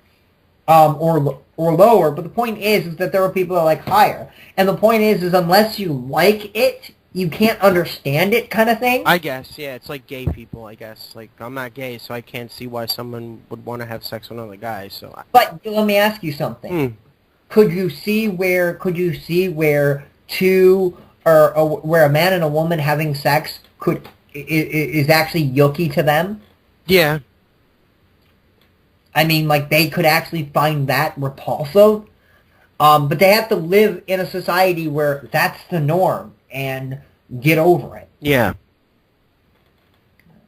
or lower. But the point is that there are people that like higher, and the point is unless you like it, you can't understand it, kind of thing. I guess, yeah, it's like gay people, I guess. Like, I'm not gay, so I can't see why someone would want to have sex with another guy, so... But let me ask you something. Could you see where two or where a man and a woman having sex is actually yucky to them? Yeah. I mean, like, they could actually find that repulsive. But they have to live in a society where that's the norm and get over it. Yeah.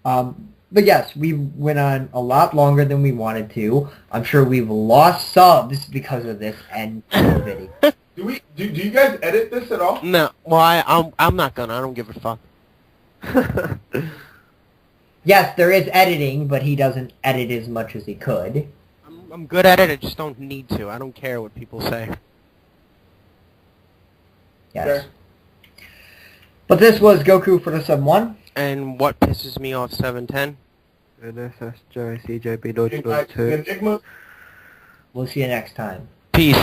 But yes, we went on a lot longer than we wanted to. I'm sure we've lost subs because of this and video. Do you guys edit this at all? No, well, I'm not gonna. I don't give a fuck. Yes, there is editing, but he doesn't edit as much as he could. I'm good at it, I just don't need to. I don't care what people say. Yes. Okay. But this was Goku for the Sub 1. And what pisses me off, 710? NSSJ CJB Enigma. We'll see you next time. Peace.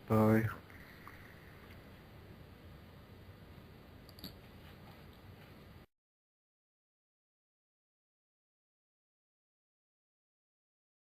Bye.